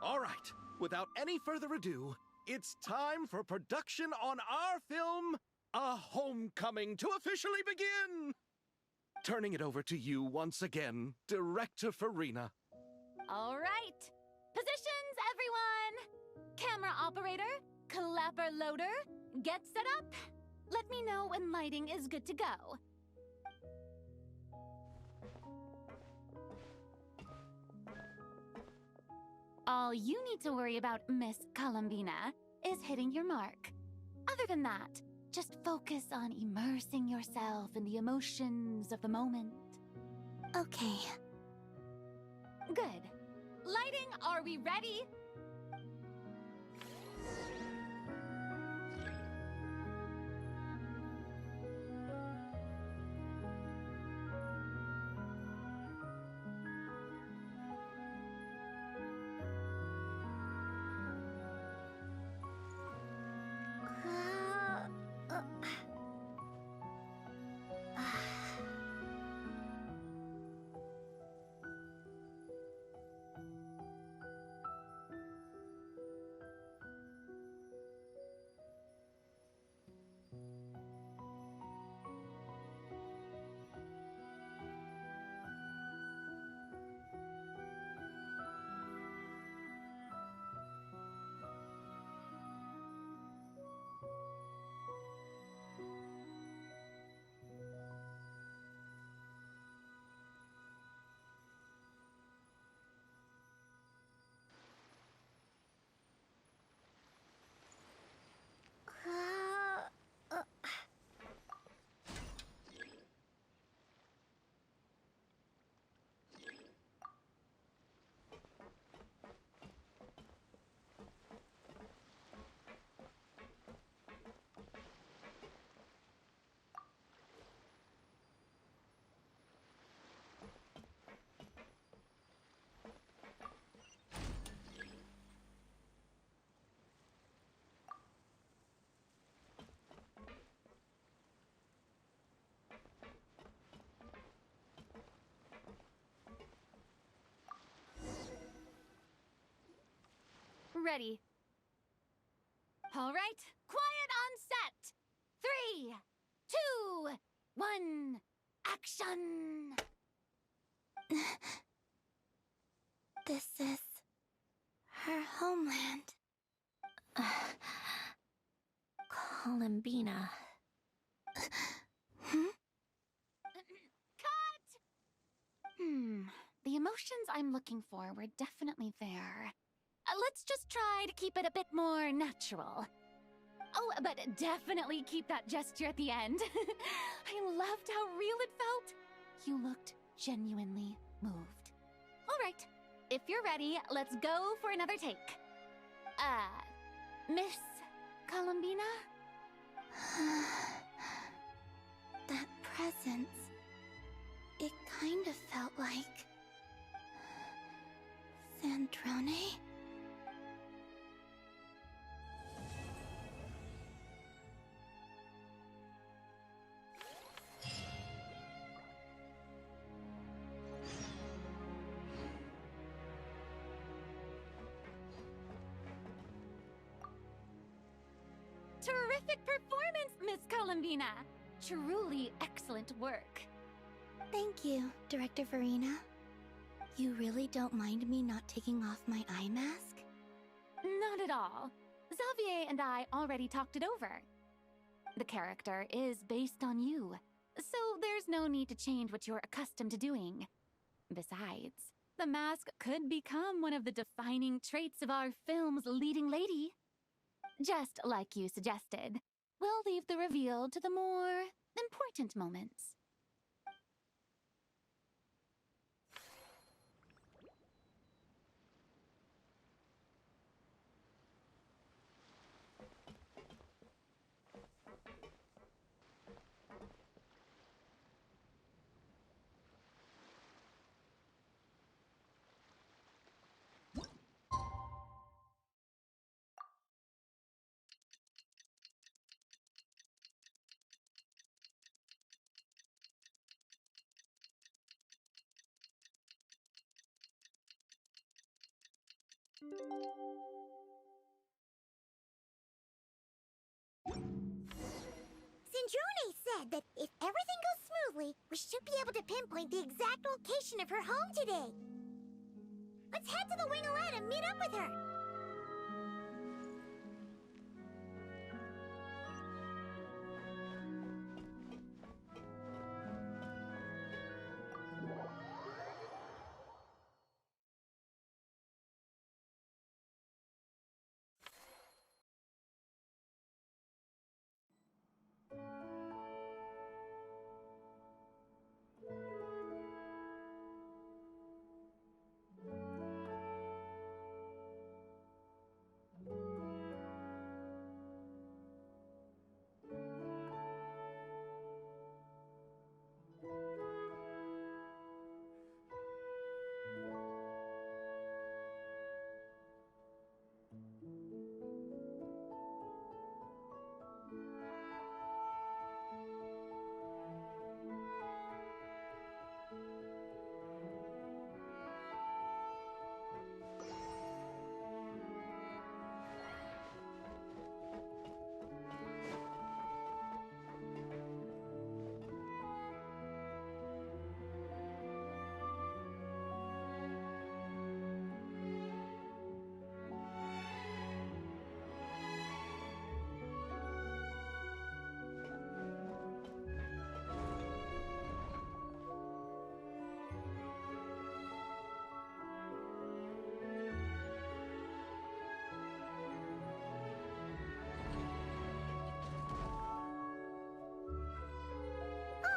All right, without any further ado, it's time for production on our film, A Homecoming, to officially begin! Turning it over to you once again, Director Farina. All right. Positions, everyone! Camera operator, clapper loader, get set up. Let me know when lighting is good to go. All you need to worry about, Miss Columbina, is hitting your mark. Other than that, just focus on immersing yourself in the emotions of the moment. Okay. Good. Lighting, are we ready? Ready. All right, quiet on set. 3, 2, 1, action! This is her homeland. Columbina. Cut! The emotions I'm looking for were definitely there. Let's just try to keep it a bit more natural. Oh, but definitely keep that gesture at the end. I loved how real it felt. You looked genuinely moved. All right, if you're ready, let's go for another take. Miss Columbina? That presence, it kind of felt like Sandrone? Terrific performance, Miss Columbina. Truly excellent work. Thank you, Director Farina. You really don't mind me not taking off my eye mask? Not at all. Xavier and I already talked it over. The character is based on you. so there's no need to change what you're accustomed to doing. Besides, the mask could become one of the defining traits of our film's leading lady. Just like you suggested, we'll leave the reveal to the more important moments. Cendrone said that if everything goes smoothly, we should be able to pinpoint the exact location of her home today. Let's head to the winglet and meet up with her.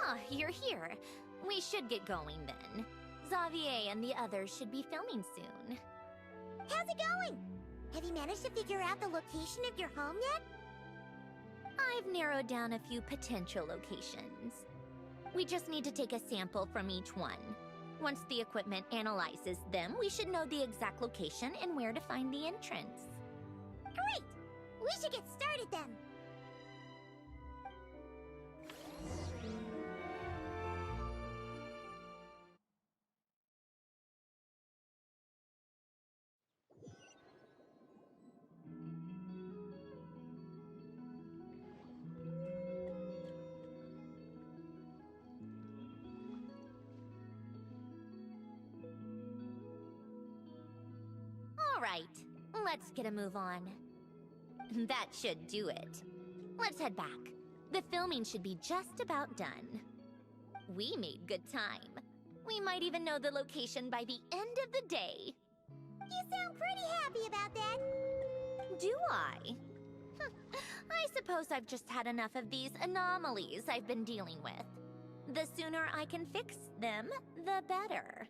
Ah, you're here. We should get going then. Xavier and the others should be filming soon. How's it going? Have you managed to figure out the location of your home yet? I've narrowed down a few potential locations. We just need to take a sample from each one. Once the equipment analyzes them, we should know the exact location and where to find the entrance. Great! We should get started then. All right, let's get a move on. That should do it. Let's head back. The filming should be just about done. We made good time. We might even know the location by the end of the day. You sound pretty happy about that. Do I? I suppose I've just had enough of these anomalies I've been dealing with. The sooner I can fix them, the better.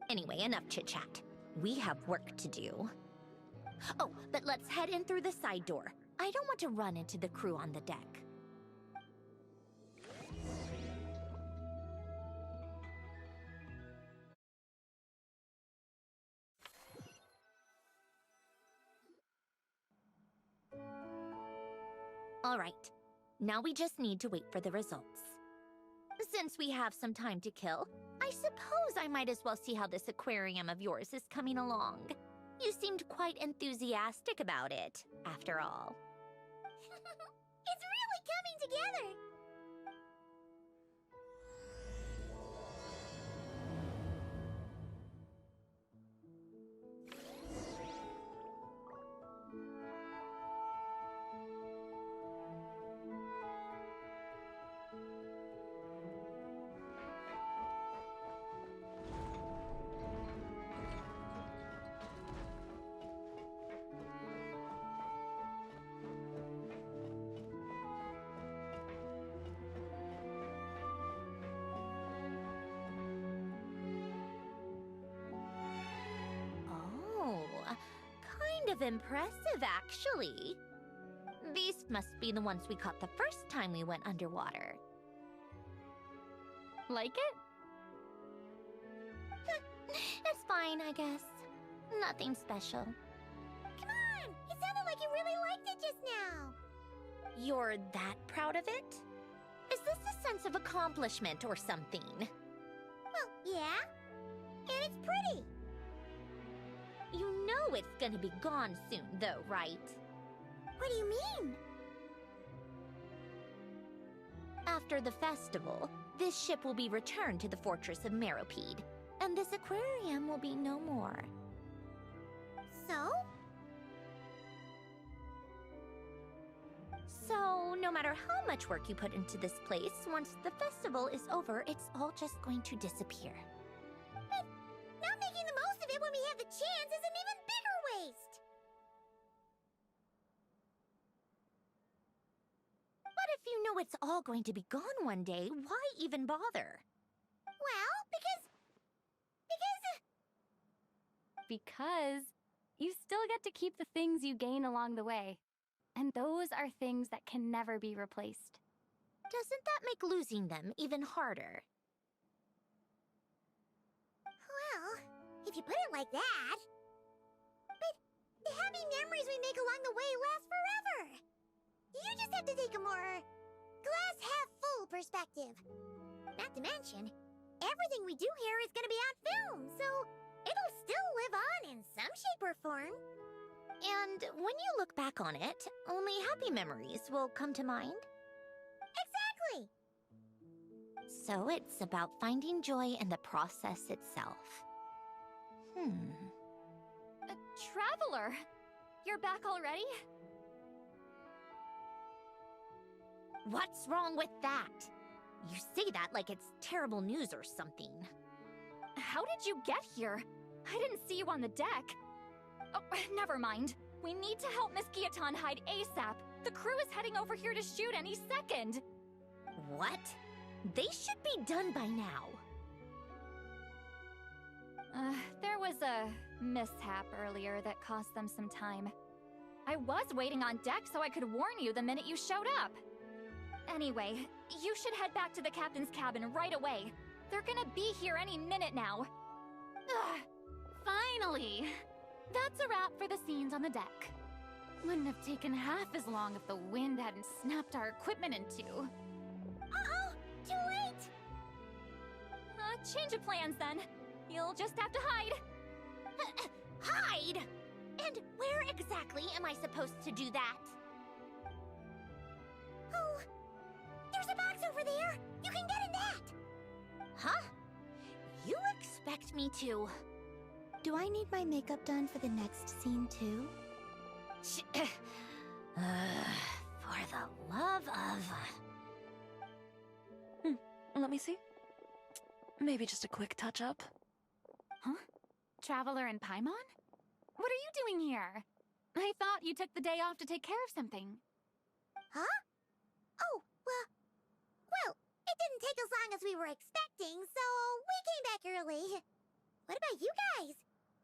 Anyway, enough chit-chat. We have work to do. Oh, but let's head in through the side door. I don't want to run into the crew on the deck. All right, now we just need to wait for the results. Since we have some time to kill, I suppose I might as well see how this aquarium of yours is coming along. You seemed quite enthusiastic about it, after all. It's really coming together! impressive, actually. These must be the ones we caught the first time we went underwater. Like it? It's fine, I guess. Nothing special. Come on! It sounded like you really liked it just now! You're that proud of it? Is this a sense of accomplishment or something? Well, yeah. And it's pretty. You know it's gonna be gone soon, though, right? What do you mean? After the festival, this ship will be returned to the fortress of Meropide, and this aquarium will be no more. So? So, no matter how much work you put into this place, once the festival is over, it's all just going to disappear. But not making the most of it when we have the chance is an even bigger waste! But if you know it's all going to be gone one day, why even bother? Well, Because you still get to keep the things you gain along the way. And those are things that can never be replaced. Doesn't that make losing them even harder? well, if you put it like that... But the happy memories we make along the way last forever! You just have to take a more glass-half-full perspective. Not to mention, everything we do here is gonna be on film, so it'll still live on in some shape or form. And when you look back on it, only happy memories will come to mind? Exactly! So it's about finding joy in the process itself. Traveler! You're back already? What's wrong with that? You say that like it's terrible news or something. How did you get here? I didn't see you on the deck. Oh, never mind. We need to help Miss Guillotin hide ASAP. The crew is heading over here to shoot any second. What? They should be done by now. There was a mishap earlier that cost them some time. I was waiting on deck so I could warn you the minute you showed up. Anyway, you should head back to the captain's cabin right away. They're gonna be here any minute now. Ugh, finally! That's a wrap for the scenes on the deck. Wouldn't have taken half as long if the wind hadn't snapped our equipment in two. Uh-oh! Too late! Change of plans then. You'll just have to hide. Hide? And where exactly am I supposed to do that? Oh! There's a box over there! You can get in that! Huh? You expect me to... Do I need my makeup done for the next scene too? For the love of... Let me see. Maybe just a quick touch-up. Huh? Traveler and Paimon? What are you doing here? I thought you took the day off to take care of something. Huh? Oh, well, it didn't take as long as we were expecting, so we came back early. What about you guys?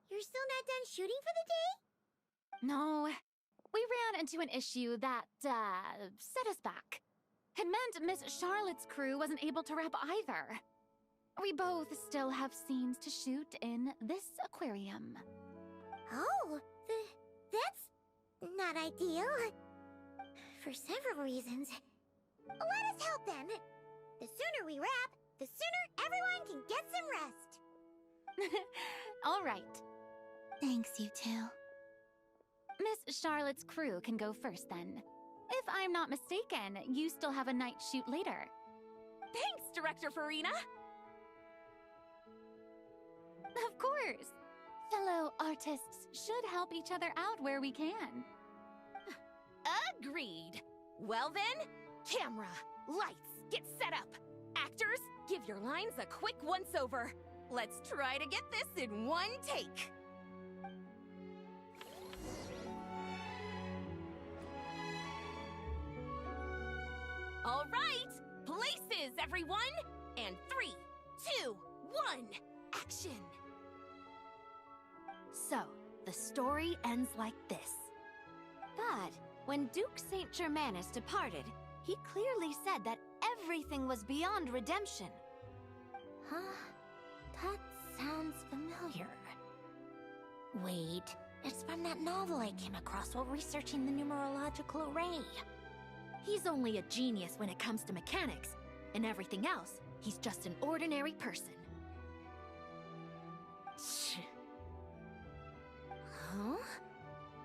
You're still not done shooting for the day? No, we ran into an issue that, set us back. It meant Miss Charlotte's crew wasn't able to wrap either. We both still have scenes to shoot in this aquarium. Oh, that's not ideal. For several reasons. Let us help then. The sooner we wrap, the sooner everyone can get some rest. All right. Thanks, you two. Miss Charlotte's crew can go first then. If I'm not mistaken, you still have a night shoot later. Thanks, Director Farina! Of course! Fellow artists should help each other out where we can. Agreed. Well then, camera, lights, get set up. Actors, give your lines a quick once-over. Let's try to get this in one take. All right, places, everyone! And 3, 2, 1, action! So, the story ends like this. But when Duke St. Germanus departed, he clearly said that everything was beyond redemption. Huh? That sounds familiar. Wait, it's from that novel I came across while researching the numerological array. He's only a genius when it comes to mechanics, and everything else, he's just an ordinary person. Huh?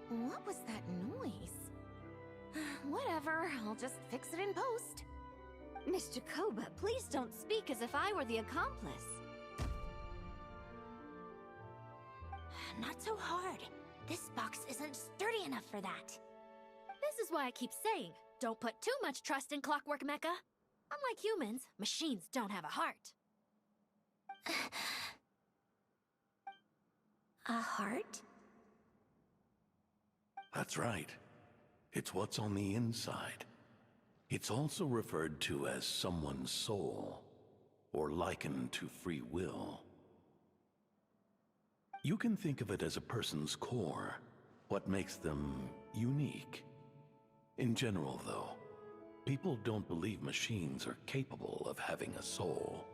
What was that noise? Whatever, I'll just fix it in post. Mr. Koba, please don't speak as if I were the accomplice. Not so hard. This box isn't sturdy enough for that. This is why I keep saying, don't put too much trust in Clockwork Mecha. Unlike humans, machines don't have a heart. A heart? That's right. It's what's on the inside. It's also referred to as someone's soul, or likened to free will. You can think of it as a person's core, what makes them unique. In general, though, people don't believe machines are capable of having a soul.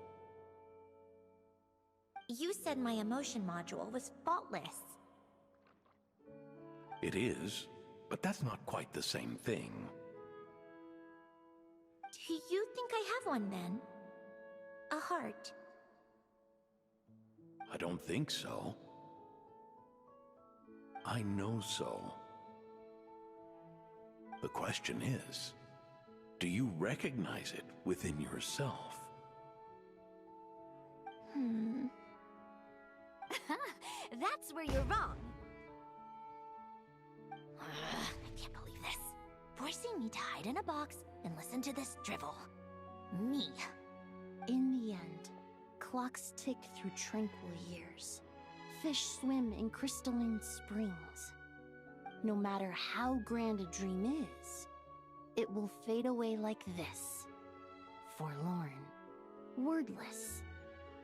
You said my emotion module was faultless. It is, but that's not quite the same thing. Do you think I have one then? A heart? I don't think so. I know so. The question is, do you recognize it within yourself? That's where you're wrong. I can't believe this. Forcing me to hide in a box and listen to this drivel. Me. In the end, clocks tick through tranquil years. Fish swim in crystalline springs. No matter how grand a dream is, it will fade away like this. Forlorn, wordless,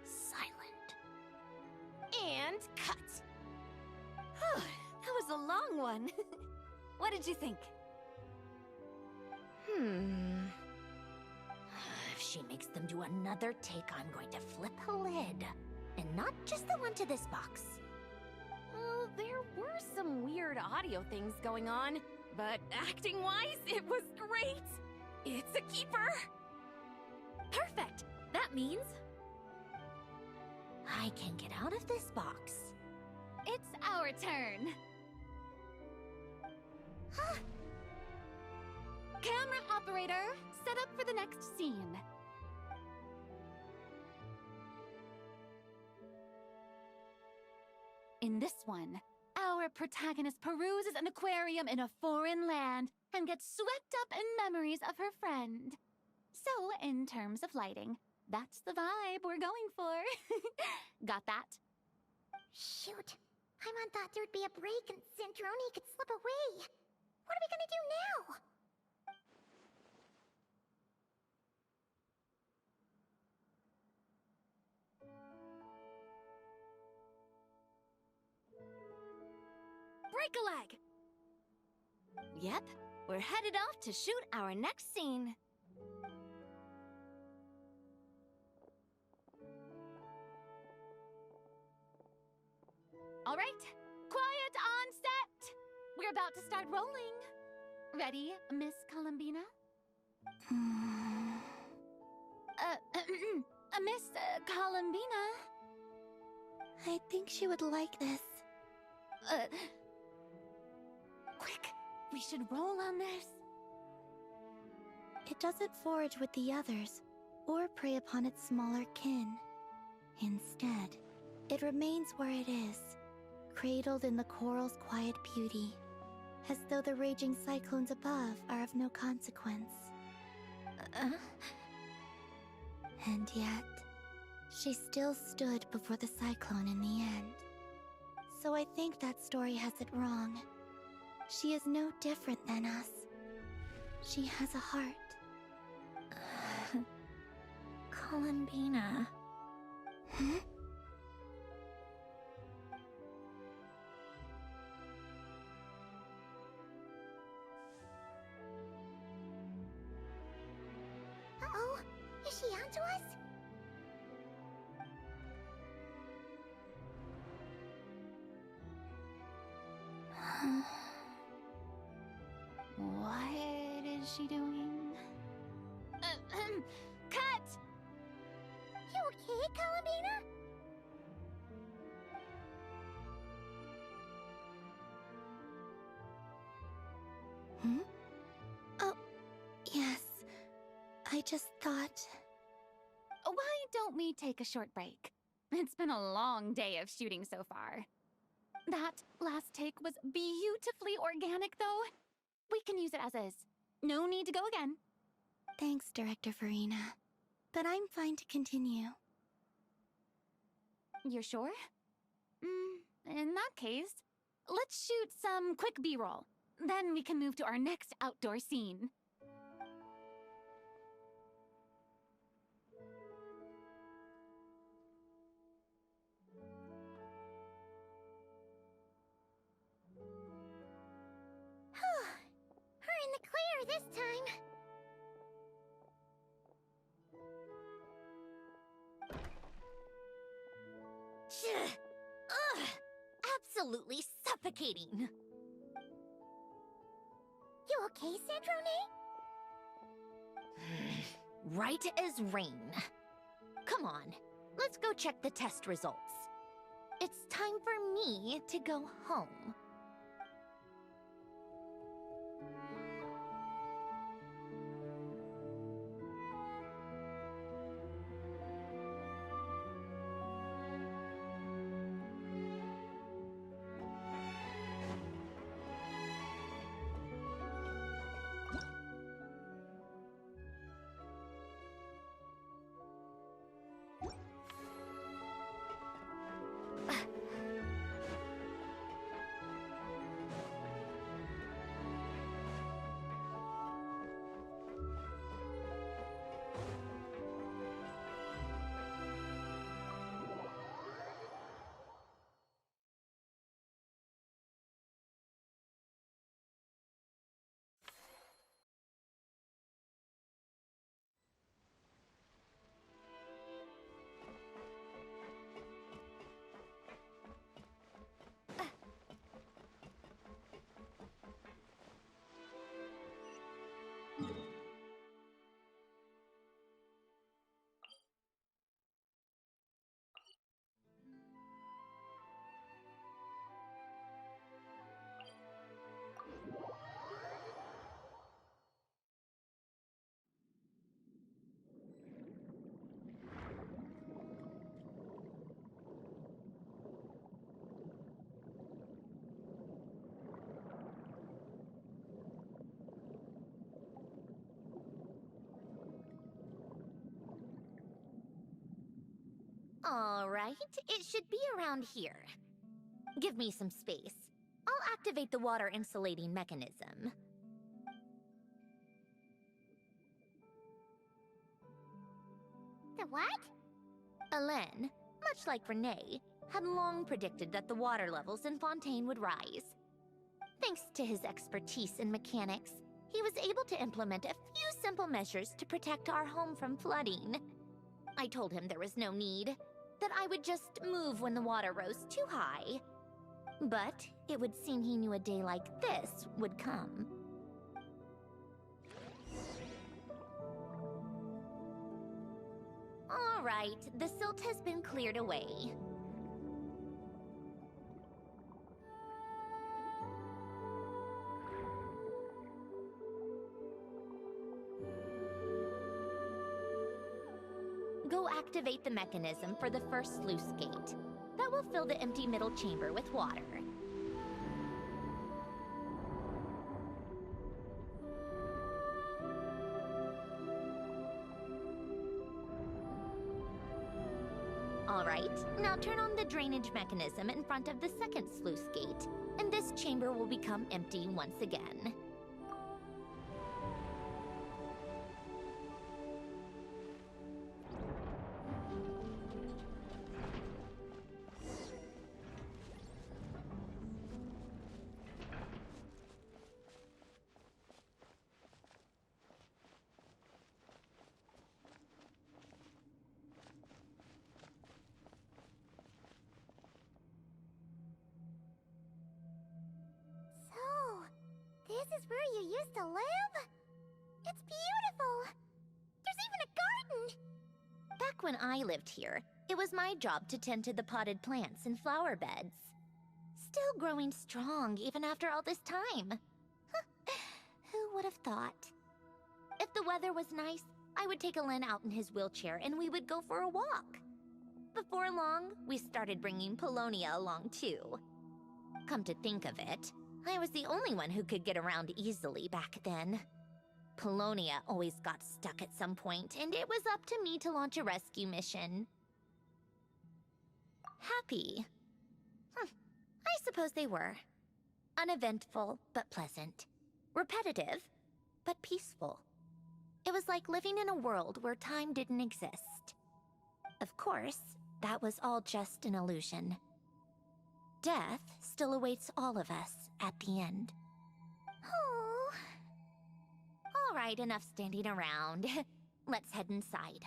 silent. And cut! That was a long one. What did you think? If she makes them do another take, I'm going to flip a lid. And not just the one to this box. Well, there were some weird audio things going on, but acting-wise, it was great. It's a keeper. Perfect! That means I can get out of this box. It's our turn. Camera operator, set up for the next scene. In this one, our protagonist peruses an aquarium in a foreign land and gets swept up in memories of her friend. So, in terms of lighting, that's the vibe we're going for. Got that? Shoot. Paimon thought there'd be a break and Sandrone could slip away. What are we gonna do now? break a leg! Yep, we're headed off to shoot our next scene. All right, quiet on set. We're about to start rolling. Ready, Miss Columbina? Miss Columbina? I think she would like this. Quick, we should roll on this. It doesn't forage with the others, or prey upon its smaller kin. Instead, it remains where it is, cradled in the coral's quiet beauty, as though the raging cyclones above are of no consequence. And yet, she still stood before the cyclone in the end. So I think that story has it wrong. She is no different than us. She has a heart. Columbina. Columbina? Hmm? Oh, yes. I just thought... Why don't we take a short break? It's been a long day of shooting so far. That last take was beautifully organic, though. We can use it as is. No need to go again. Thanks, Director Farina. But I'm fine to continue. You're sure? In that case, let's shoot some quick B-roll. Then we can move to our next outdoor scene. We're in the clear this time. Ugh! Absolutely suffocating. You okay, Sandrone? Right as rain. Come on, let's go check the test results. It's time for me to go home. All right, it should be around here. Give me some space. I'll activate the water insulating mechanism. The what? Alain, much like Renee, had long predicted that the water levels in Fontaine would rise. Thanks to his expertise in mechanics, he was able to implement a few simple measures to protect our home from flooding. I told him there was no need, that I would just move when the water rose too high. But it would seem he knew a day like this would come. All right, the silt has been cleared away. Go activate the mechanism for the first sluice gate. That will fill the empty middle chamber with water. All right, now turn on the drainage mechanism in front of the second sluice gate, and this chamber will become empty once again. This is where you used to live? It's beautiful! There's even a garden! Back when I lived here, It was my job to tend to the potted plants and flower beds. Still growing strong even after all this time. Who would have thought? If the weather was nice, I would take Alen out in his wheelchair and we would go for a walk. Before long, we started bringing Polonia along too. Come to think of it, I was the only one who could get around easily back then. Polonia always got stuck at some point, and it was up to me to launch a rescue mission. Happy. I suppose they were. Uneventful, but pleasant. Repetitive, but peaceful. It was like living in a world where time didn't exist. Of course, that was all just an illusion. Death still awaits all of us at the end. Oh. All right, enough standing around. Let's head inside.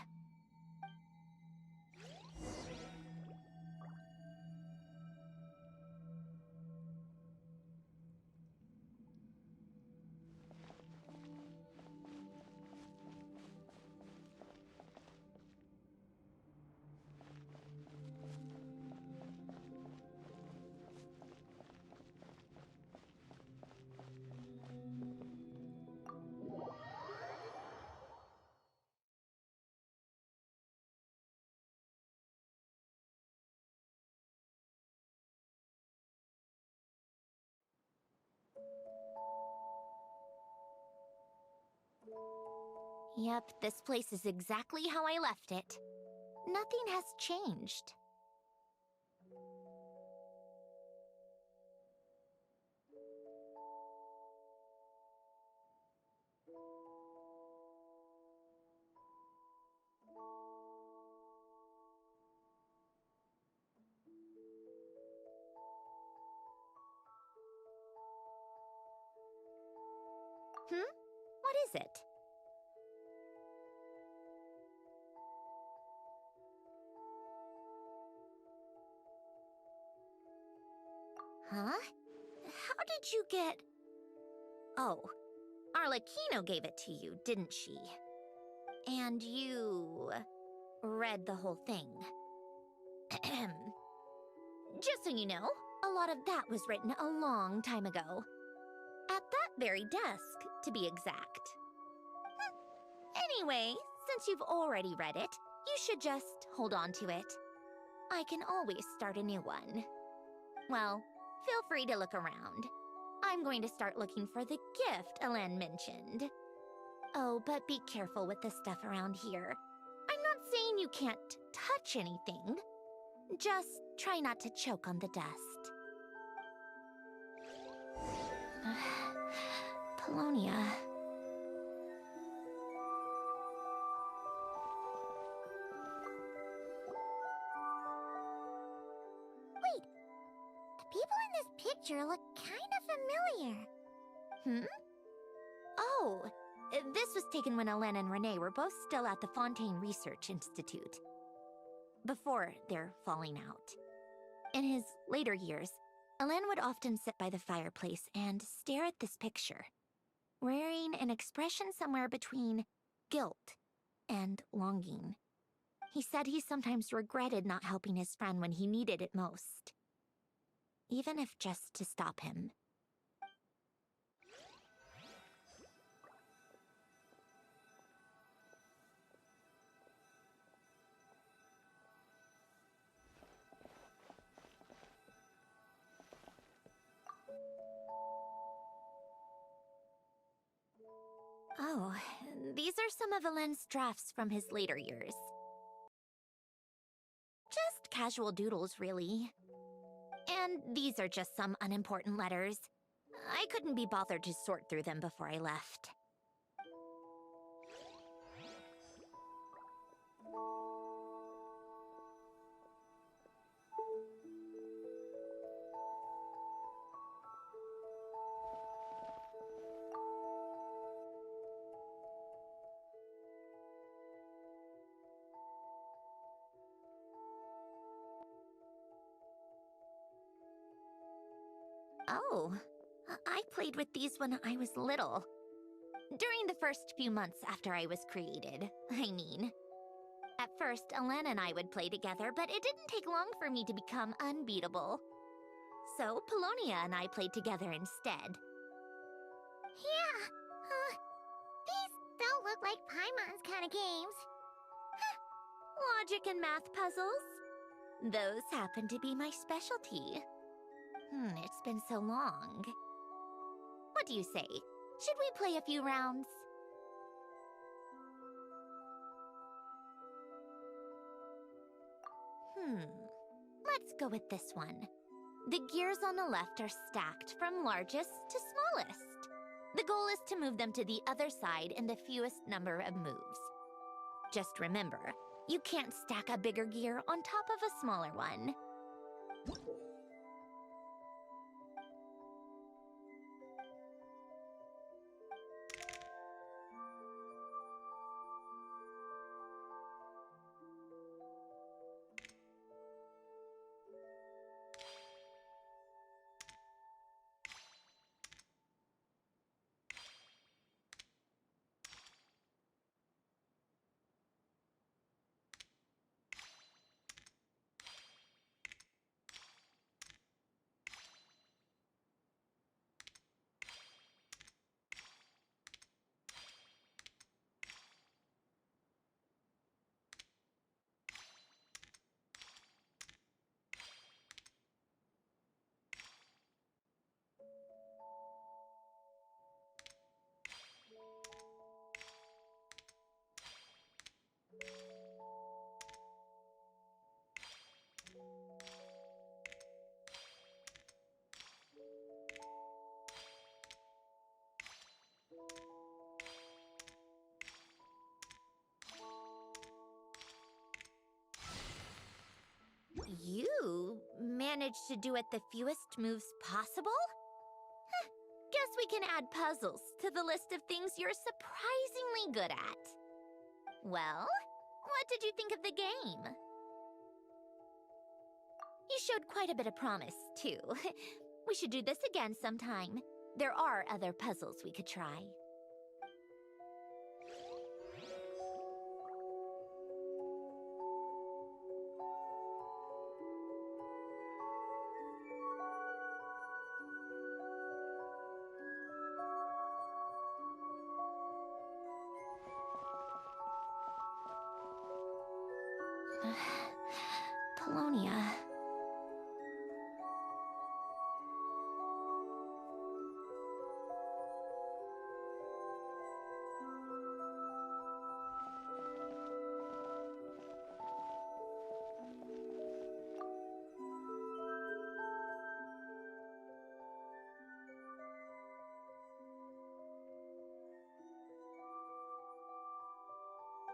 Yep, this place is exactly how I left it. Nothing has changed. What is it? Huh? How did you get... Oh, Arlecchino gave it to you, didn't she? And you... read the whole thing. Just so you know, a lot of that was written a long time ago. At that very desk, to be exact. Anyway, since you've already read it, you should just hold on to it. I can always start a new one. Well, feel free to look around. I'm going to start looking for the gift Alen mentioned. Oh, but be careful with the stuff around here. I'm not saying you can't touch anything. Just try not to choke on the dust. Polonia. Wait, the people in this picture look kind of familiar. Oh, this was taken when Alen and Renee were both still at the Fontaine Research Institute. Before their falling out. In his later years, Alen would often sit by the fireplace and stare at this picture, wearing an expression somewhere between guilt and longing. He said he sometimes regretted not helping his friend when he needed it most, even if just to stop him. Oh, these are some of Alen's drafts from his later years. Just casual doodles, really. And these are just some unimportant letters. I couldn't be bothered to sort through them before I left. Oh, I played with these when I was little. During the first few months after I was created, I mean. At first, Alen and I would play together, but it didn't take long for me to become unbeatable. So, Polonia and I played together instead. Yeah, these don't look like Paimon's kind of games. Logic and math puzzles? Those happen to be my specialty. It's been so long. What do you say? Should we play a few rounds? Let's go with this one. The gears on the left are stacked from largest to smallest. The goal is to move them to the other side in the fewest number of moves. Just remember, you can't stack a bigger gear on top of a smaller one. You managed to do it the fewest moves possible? Guess we can add puzzles to the list of things you're surprisingly good at. Well, what did you think of the game? You showed quite a bit of promise, too. We should do this again sometime. There are other puzzles we could try. Polonia.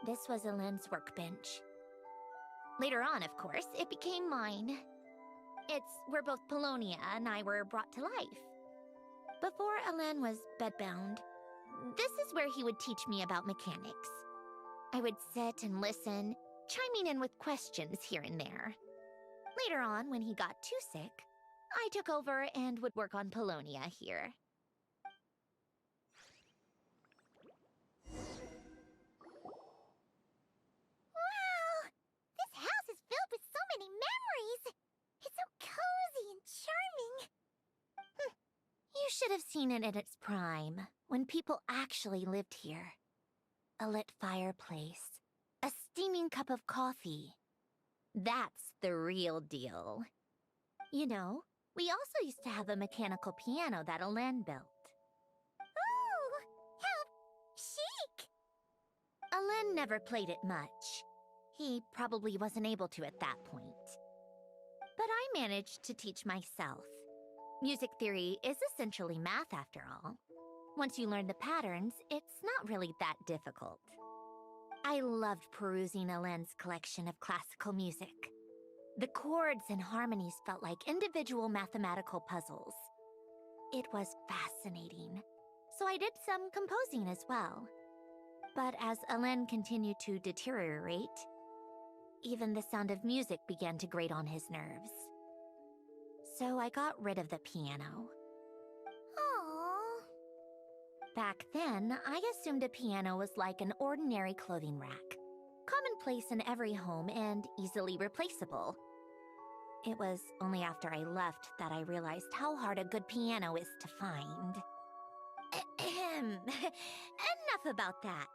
This was Alen's workbench. Later on, of course, it became mine. It's where both Polonia and I were brought to life. Before Alen was bedbound, this is where he would teach me about mechanics. I would sit and listen, chiming in with questions here and there. Later on, when he got too sick, I took over and would work on Polonia here. Many memories! It's so cozy and charming! You should have seen it in its prime, when people actually lived here. A lit fireplace, a steaming cup of coffee. That's the real deal. You know, we also used to have a mechanical piano that Alen built. Ooh, how chic! Alen never played it much. He probably wasn't able to at that point. But I managed to teach myself. Music theory is essentially math after all. Once you learn the patterns, it's not really that difficult. I loved perusing Alen's collection of classical music. The chords and harmonies felt like individual mathematical puzzles. It was fascinating, so I did some composing as well. But as Alen continued to deteriorate, even the sound of music began to grate on his nerves. So I got rid of the piano. Aww. Back then, I assumed a piano was like an ordinary clothing rack. place in every home and easily replaceable. It was only after I left that I realized how hard a good piano is to find. Enough about that.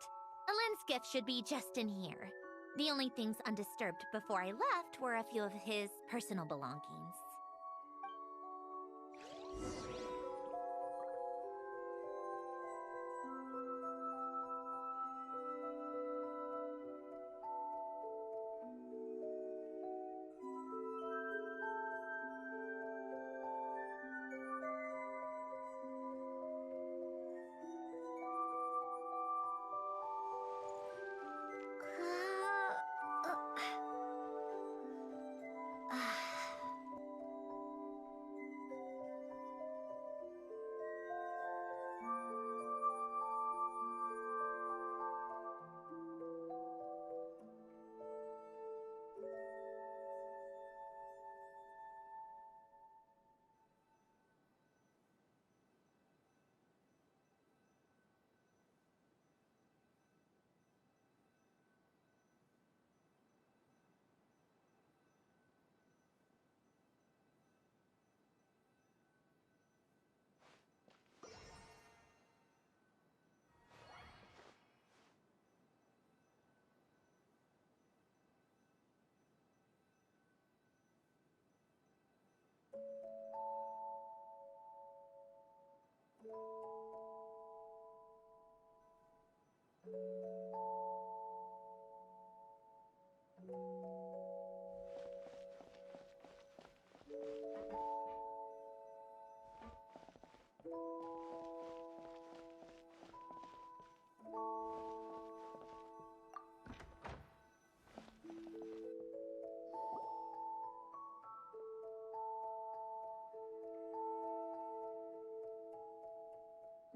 Alen's gift should be just in here. The only things undisturbed before I left were a few of his personal belongings.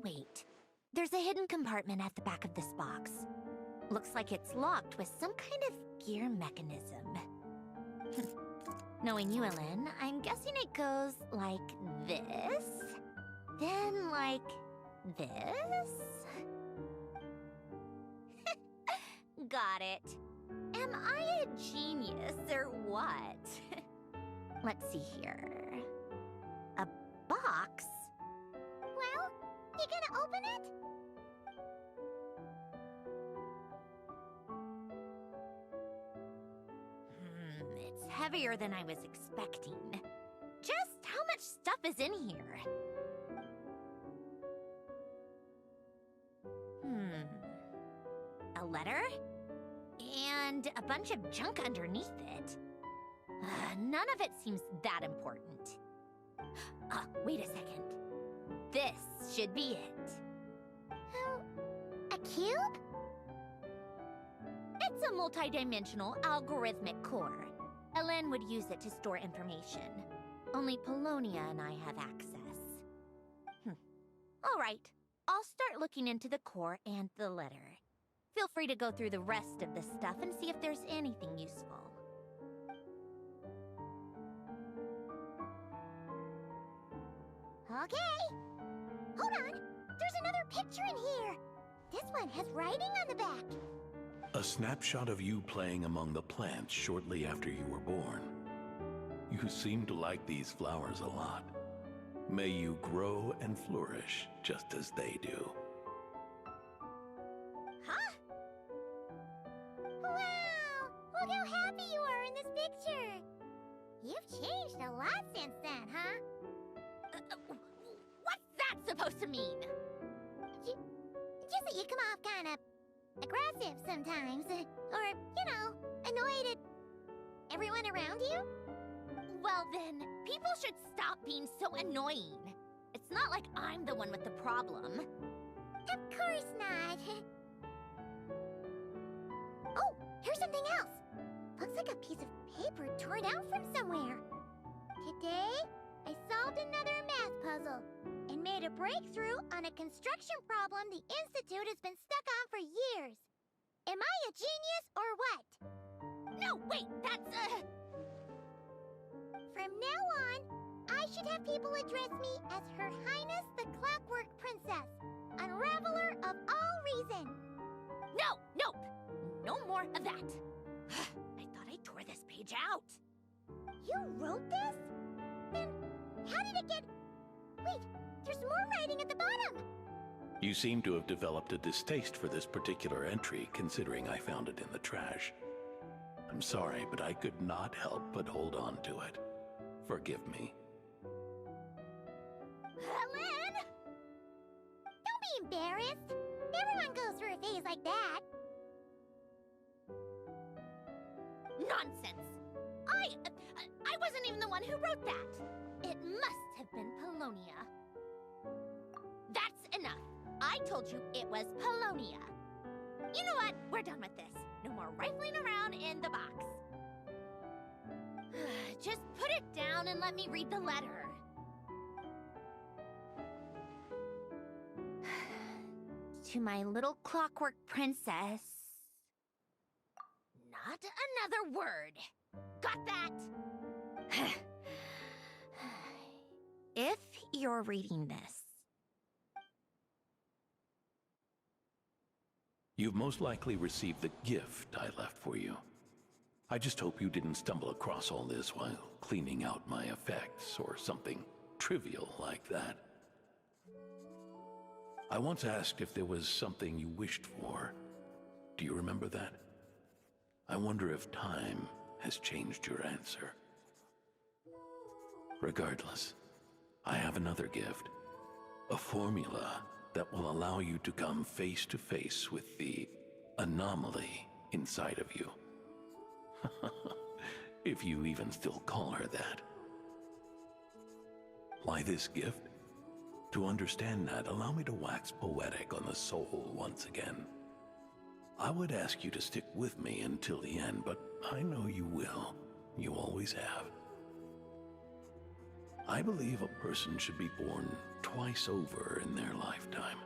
Wait, there's a hidden compartment at the back of this box. Looks like it's locked with some kind of gear mechanism. Knowing you, Ellen, I'm guessing it goes like this, then like this. Got it. Am I a genius or what? Let's see here. A box? Well, you gonna open it? It's heavier than I was expecting. Just how much stuff is in here? A letter? And a bunch of junk underneath it. None of it seems that important. Wait a second. This should be it. A cube? It's a multi-dimensional algorithmic core. Ellen would use it to store information. Only Polonia and I have access. All right, I'll start looking into the core and the letter. Feel free to go through the rest of the stuff and see if there's anything useful. Okay. Hold on. There's another picture in here. This one has writing on the back. A snapshot of you playing among the plants shortly after you were born. You seem to like these flowers a lot. May you grow and flourish just as they do. Huh? Wow! Look how happy you are in this picture. You've changed a lot since then, huh? What's that supposed to mean? Just that you come off kind of aggressive sometimes. Or, you know, annoyed at everyone around you. Well then, people should stop being so annoying. It's not like I'm the one with the problem. Of course not. Oh, here's something else. Looks like a piece of paper torn out from somewhere. Today, I solved another math puzzle and made a breakthrough on a construction problem the Institute has been stuck on for years. Am I a genius or what? No, wait, that's From now on, I should have people address me as Her Highness the Clockwork Princess, Unraveler of all reason. No, nope, no more of that. I thought I tore this page out. You wrote this? Then how did it get... Wait, there's more writing at the bottom! You seem to have developed a distaste for this particular entry, considering I found it in the trash. I'm sorry, but I could not help but hold on to it. Forgive me. Lynn! Don't be embarrassed. Everyone goes through a phase like that. Nonsense! I wasn't even the one who wrote that. It must have been Polonia. That's enough. I told you it was Polonia. You know what? We're done with this. No more rifling around in the box. Just put it down and let me read the letter. To my little clockwork princess. Not another word. Got that? If you're reading this, You've most likely received the gift I left for you. I just hope you didn't stumble across all this while cleaning out my effects or something trivial like that. I once asked if there was something you wished for. Do you remember that? I wonder if time has changed your answer. Regardless, I have another gift. A formula that will allow you to come face to face with the anomaly inside of you. If you even still call her that. Why this gift? To understand that, allow me to wax poetic on the soul once again. I would ask you to stick with me until the end, but I know you will. You always have. I believe a person should be born twice over in their lifetime.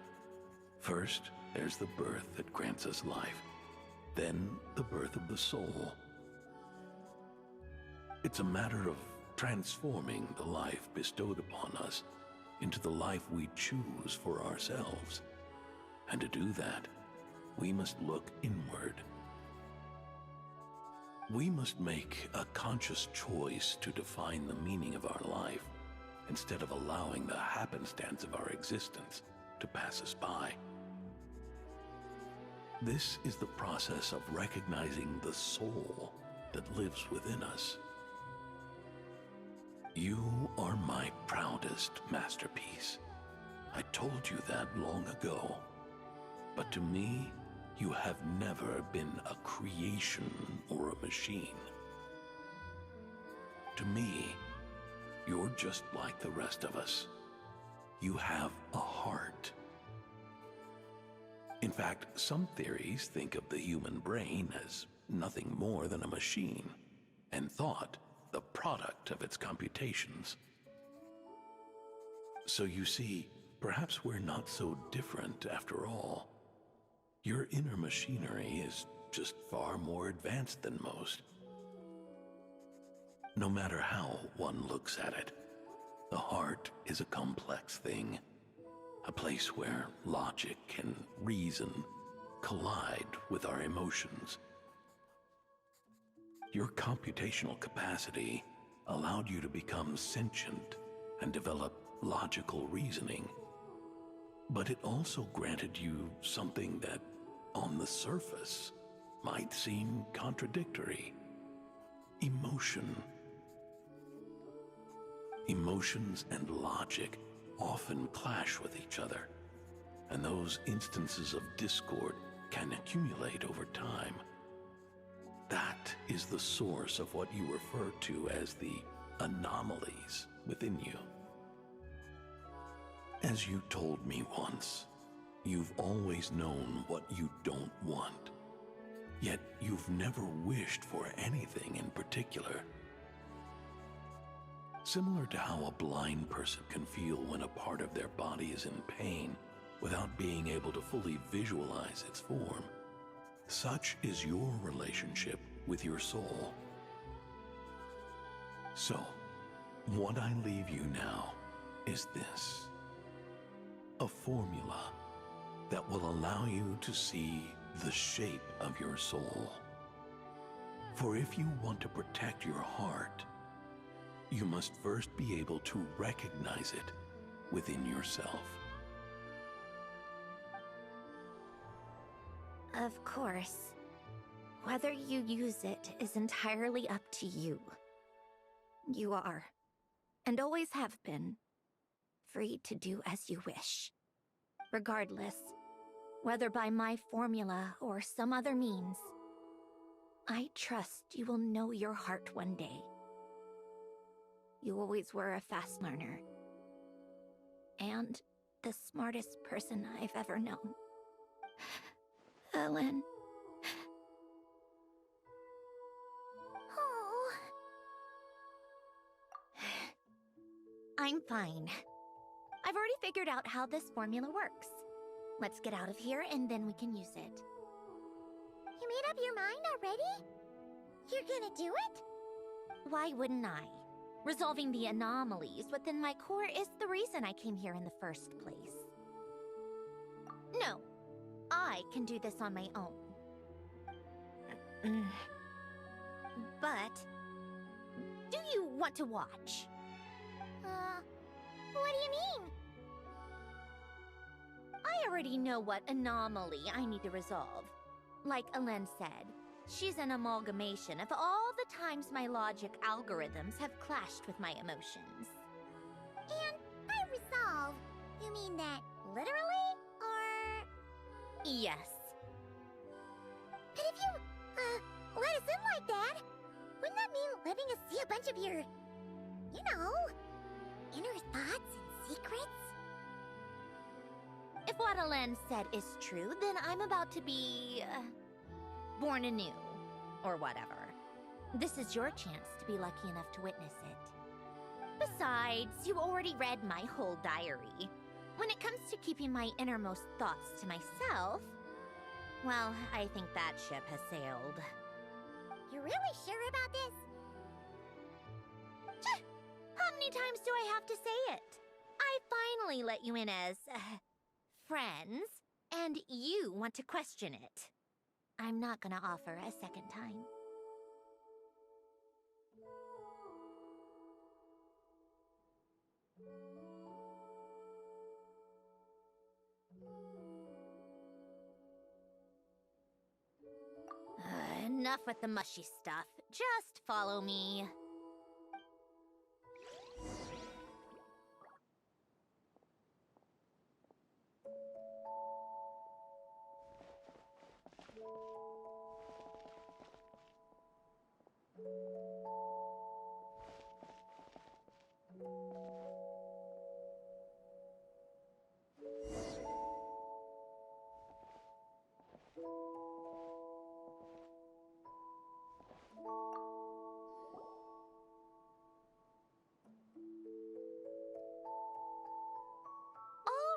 First, there's the birth that grants us life. Then, the birth of the soul. It's a matter of transforming the life bestowed upon us into the life we choose for ourselves. And to do that, we must look inward. We must make a conscious choice to define the meaning of our life instead of allowing the happenstance of our existence to pass us by. This is the process of recognizing the soul that lives within us. You are my proudest masterpiece. I told you that long ago. But to me, you have never been a creation or a machine. To me, you're just like the rest of us. You have a heart. In fact, some theories think of the human brain as nothing more than a machine, and thought the product of its computations. So you see, perhaps we're not so different after all. Your inner machinery is just far more advanced than most. No matter how one looks at it, the heart is a complex thing, a place where logic and reason collide with our emotions. Your computational capacity allowed you to become sentient and develop logical reasoning, but it also granted you something that, on the surface, might seem contradictory: emotion. Emotions and logic often clash with each other, and those instances of discord can accumulate over time. That is the source of what you refer to as the anomalies within you. As you told me once, you've always known what you don't want, yet you've never wished for anything in particular. Similar to how a blind person can feel when a part of their body is in pain without being able to fully visualize its form, such is your relationship with your soul. So, what I leave you now is this: a formula that will allow you to see the shape of your soul. For if you want to protect your heart, you must first be able to recognize it within yourself. Of course. Whether you use it is entirely up to you. You are, and always have been, free to do as you wish. Regardless, whether by my formula or some other means, I trust you will know your heart one day. You always were a fast learner. And the smartest person I've ever known. Ellen. Oh. I'm fine. I've already figured out how this formula works. Let's get out of here and then we can use it. You made up your mind already? You're gonna do it? Why wouldn't I? Resolving the anomalies within my core is the reason I came here in the first place. No, I can do this on my own. But, do you want to watch? What do you mean? I already know what anomaly I need to resolve. Like Alen said, she's an amalgamation of all the times my logic algorithms have clashed with my emotions. And by resolve, you mean that literally, or...? Yes. But if you, let us in like that, wouldn't that mean letting us see a bunch of your, you know, inner thoughts and secrets? If what Alen said is true, then I'm about to be... born anew. Or whatever. This is your chance to be lucky enough to witness it. Besides, you already read my whole diary. When it comes to keeping my innermost thoughts to myself, well, I think that ship has sailed. You're really sure about this? How many times do I have to say it? I finally let you in as... friends, and you want to question it. I'm not gonna offer a second time. Enough with the mushy stuff. Just follow me.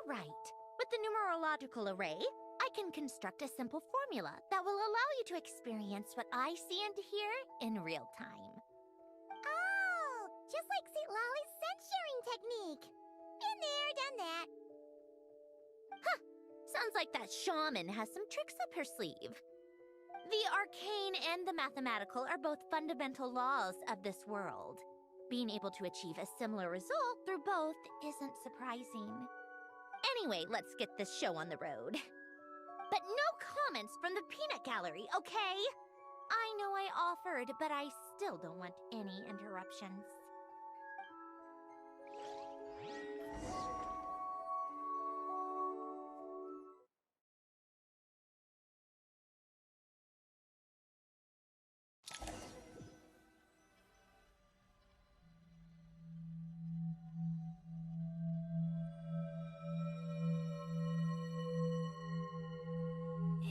Right. With the numerological array, I can construct a simple formula that will allow you to experience what I see and hear in real time. Oh, just like St. Lolly's sense-sharing technique. Been there, done that. Huh. Sounds like that shaman has some tricks up her sleeve. The arcane and the mathematical are both fundamental laws of this world. Being able to achieve a similar result through both isn't surprising. Anyway, let's get this show on the road. But no comments from the peanut gallery, okay? I know I offered, but I still don't want any interruptions.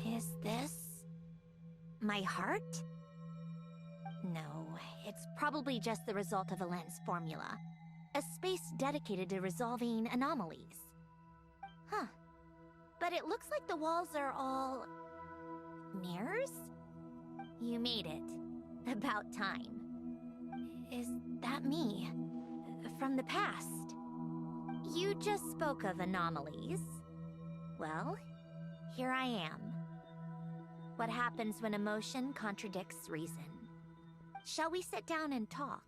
Is this... my heart? No, it's probably just the result of Alen's formula. A space dedicated to resolving anomalies. Huh. But it looks like the walls are all... mirrors? You made it. About time. Is that me? From the past? You just spoke of anomalies. Well, here I am. What happens when emotion contradicts reason? Shall we sit down and talk?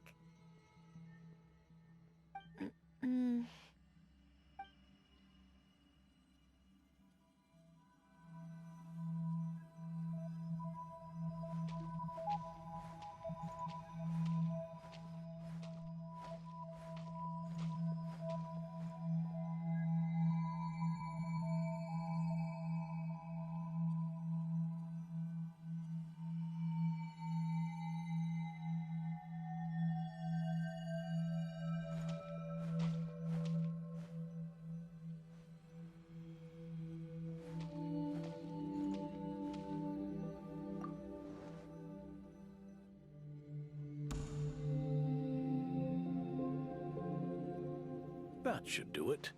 That should do it.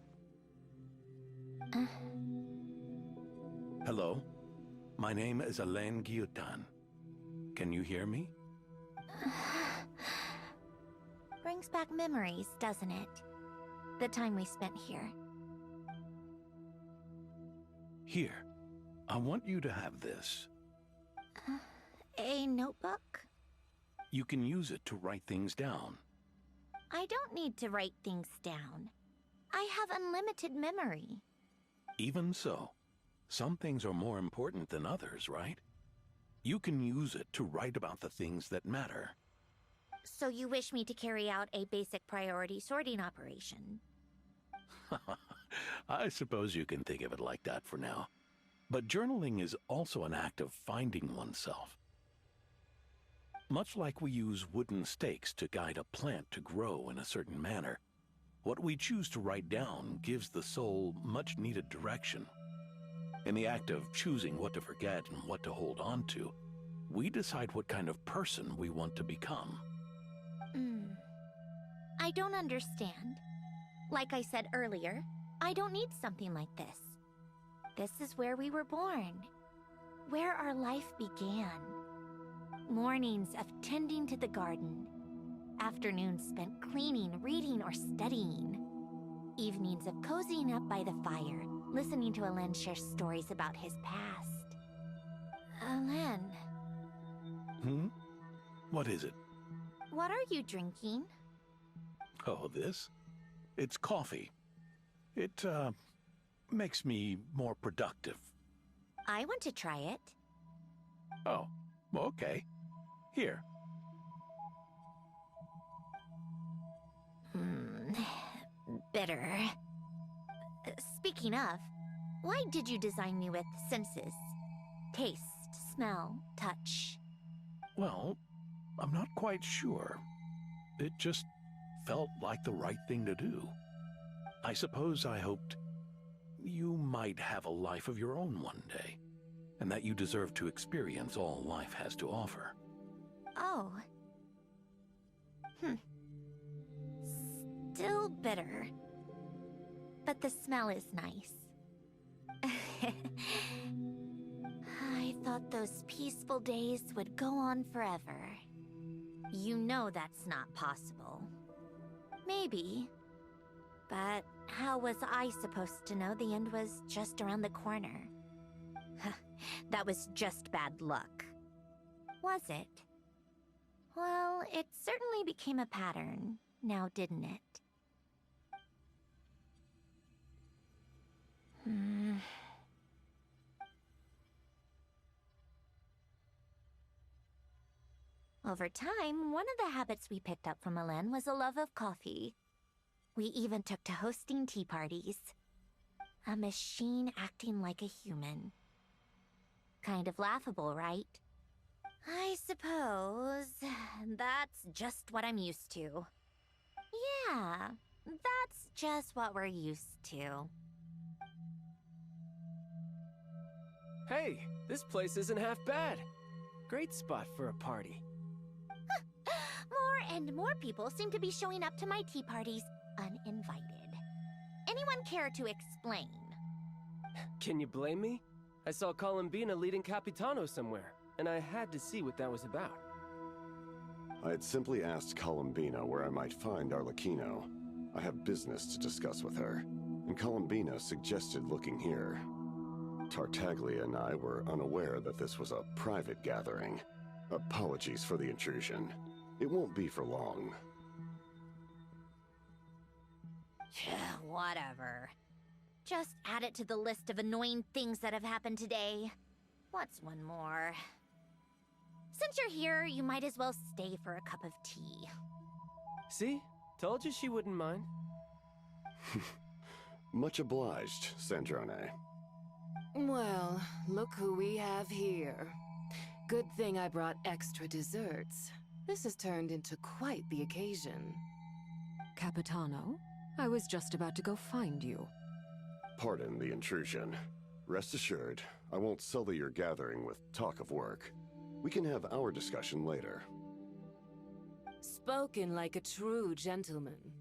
Hello? My name is Alain Guillotin. Can you hear me? Brings back memories, doesn't it? The time we spent here. Here. I want you to have this. A notebook? You can use it to write things down. I don't need to write things down. I have unlimited memory. Even so, some things are more important than others, right? You can use it to write about the things that matter. So you wish me to carry out a basic priority sorting operation? I suppose you can think of it like that for now. But journaling is also an act of finding oneself. Much like we use wooden stakes to guide a plant to grow in a certain manner, what we choose to write down gives the soul much-needed direction. In the act of choosing what to forget and what to hold on to, we decide what kind of person we want to become. I don't understand. Like I said earlier, I don't need something like this. This is where we were born, where our life began. Mornings of tending to the garden, afternoons spent cleaning, reading, or studying, evenings of cozying up by the fire, listening to Alain share stories about his past. Alain. What is it? What are you drinking? Oh, this? It's coffee. It, makes me more productive. I want to try it. Oh, okay. Here. Bitter. Speaking of, why did you design me with senses? Taste, smell, touch. Well, I'm not quite sure. It just felt like the right thing to do. I suppose I hoped you might have a life of your own one day, and that you deserve to experience all life has to offer. Oh. Still bitter. But the smell is nice. I thought those peaceful days would go on forever. You know that's not possible. Maybe. But how was I supposed to know the end was just around the corner? That was just bad luck. Was it? Well, it certainly became a pattern, now didn't it? Over time, one of the habits we picked up from Alain was a love of coffee. We even took to hosting tea parties. A machine acting like a human. Kind of laughable, right? I suppose that's just what I'm used to. Yeah, that's just what we're used to. Hey, this place isn't half bad. Great spot for a party. More and more people seem to be showing up to my tea parties uninvited. Anyone care to explain? Can you blame me? I saw Columbina leading Capitano somewhere, and I had to see what that was about. I had simply asked Columbina where I might find Arlecchino. I have business to discuss with her, and Columbina suggested looking here. Tartaglia and I were unaware that this was a private gathering. Apologies for the intrusion. It won't be for long. Whatever. Just add it to the list of annoying things that have happened today. What's one more? Since you're here, you might as well stay for a cup of tea. See? Told you she wouldn't mind. Much obliged, Sandrone. Well, look who we have here. Good thing I brought extra desserts. This has turned into quite the occasion. Capitano, I was just about to go find you. Pardon the intrusion. Rest assured, I won't sully your gathering with talk of work. We can have our discussion later. Spoken like a true gentleman.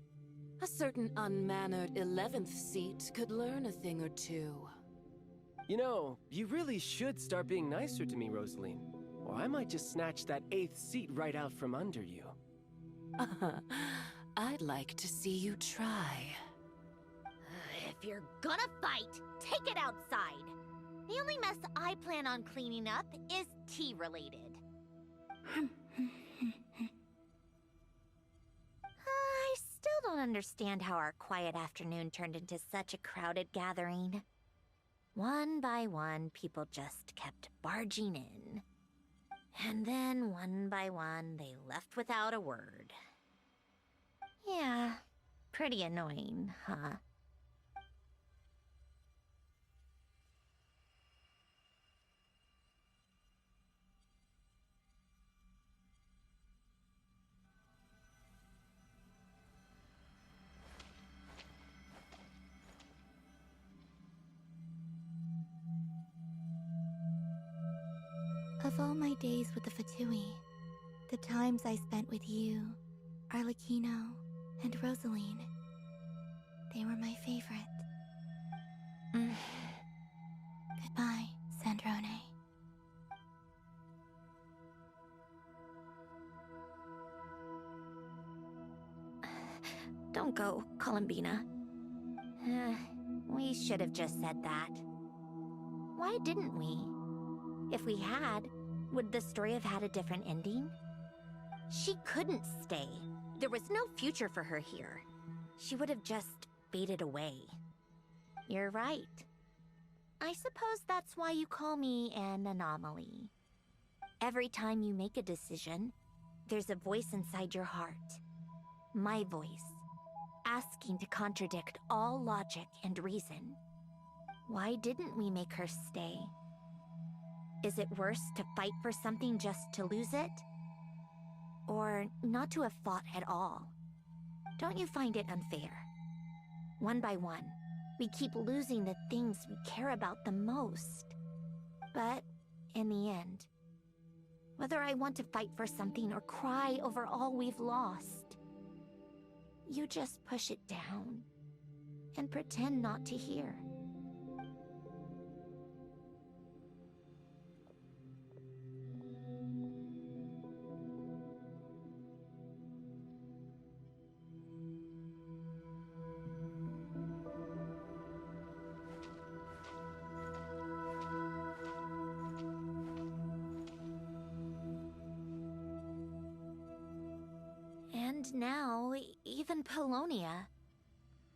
A certain unmannered 11th seat could learn a thing or two. You know, you really should start being nicer to me, Rosaline. Or I might just snatch that 8th seat right out from under you. I'd like to see you try. If you're gonna fight, take it outside. The only mess I plan on cleaning up is tea-related. I still don't understand how our quiet afternoon turned into such a crowded gathering. One by one, people just kept barging in. And then, one by one, they left without a word. Yeah, pretty annoying, huh? Of all my days with the Fatui, the times I spent with you, Arlecchino, and Rosaline, they were my favorite. Goodbye, Sandrone. Don't go, Columbina. We should have just said that. Why didn't we? If we had, would the story have had a different ending? She couldn't stay. There was no future for her here. She would have just faded away. You're right. I suppose that's why you call me an anomaly. Every time you make a decision, there's a voice inside your heart. My voice, asking to contradict all logic and reason. Why didn't we make her stay? Is it worse to fight for something just to lose it? Or not to have fought at all? Don't you find it unfair? One by one, we keep losing the things we care about the most. But in the end, whether I want to fight for something or cry over all we've lost, you just push it down and pretend not to hear. And now, even Polonia,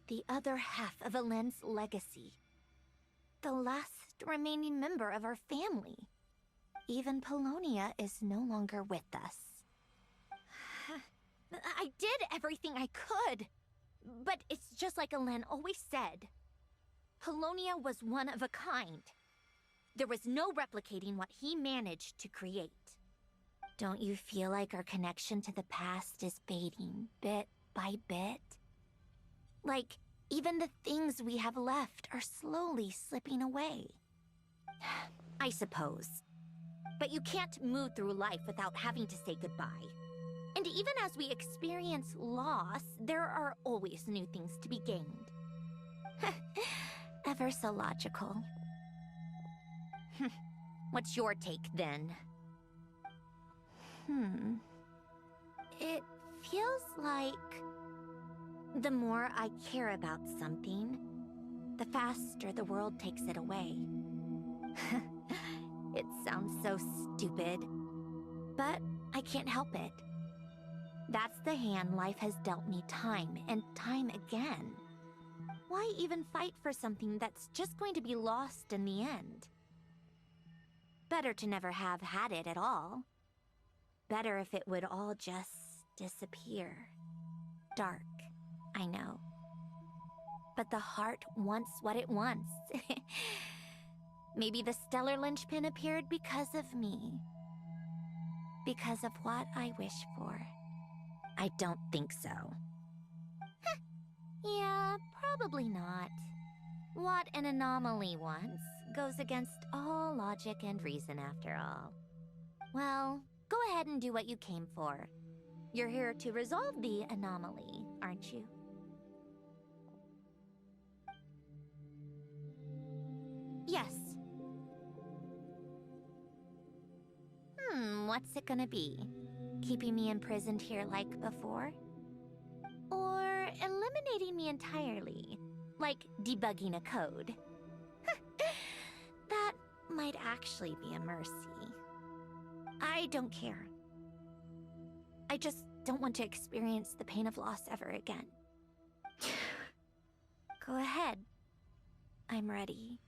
the other half of Alen's legacy, the last remaining member of our family, even Polonia is no longer with us. I did everything I could, but it's just like Alen always said. Polonia was one of a kind. There was no replicating what he managed to create. Don't you feel like our connection to the past is fading, bit by bit? Like, even the things we have left are slowly slipping away. I suppose. But you can't move through life without having to say goodbye. And even as we experience loss, there are always new things to be gained. Ever so logical. What's your take, then? It feels like the more I care about something, the faster the world takes it away. It sounds so stupid, but I can't help it. That's the hand life has dealt me time and time again. Why even fight for something that's just going to be lost in the end? Better to never have had it at all. Better if it would all just disappear. Dark, I know. But the heart wants what it wants. Maybe the stellar linchpin appeared because of me. Because of what I wish for. I don't think so. Yeah, probably not. What an anomaly wants goes against all logic and reason after all. Well, go ahead and do what you came for. You're here to resolve the anomaly, aren't you? Yes. What's it gonna be? Keeping me imprisoned here like before? Or eliminating me entirely, like debugging a code? That might actually be a mercy. I don't care. I just don't want to experience the pain of loss ever again. Go ahead. I'm ready.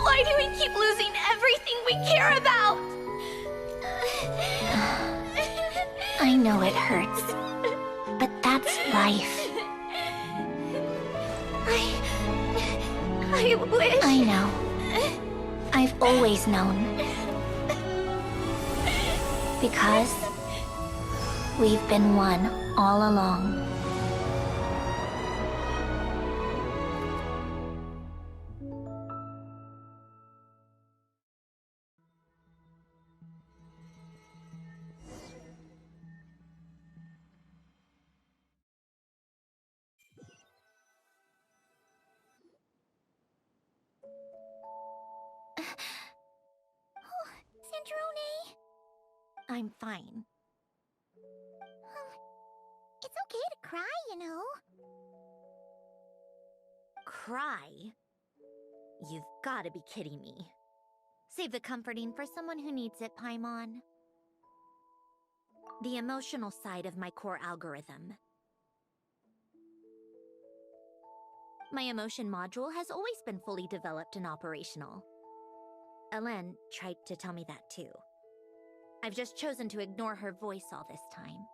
Why do we keep losing everything we care about? I know it hurts, but that's life. I wish... I know. I've always known. Because we've been one all along. Sandrone? I'm fine. It's okay to cry, you know. Cry? You've gotta be kidding me. Save the comforting for someone who needs it, Paimon. The emotional side of my core algorithm. My emotion module has always been fully developed and operational. Elen tried to tell me that too. I've just chosen to ignore her voice all this time.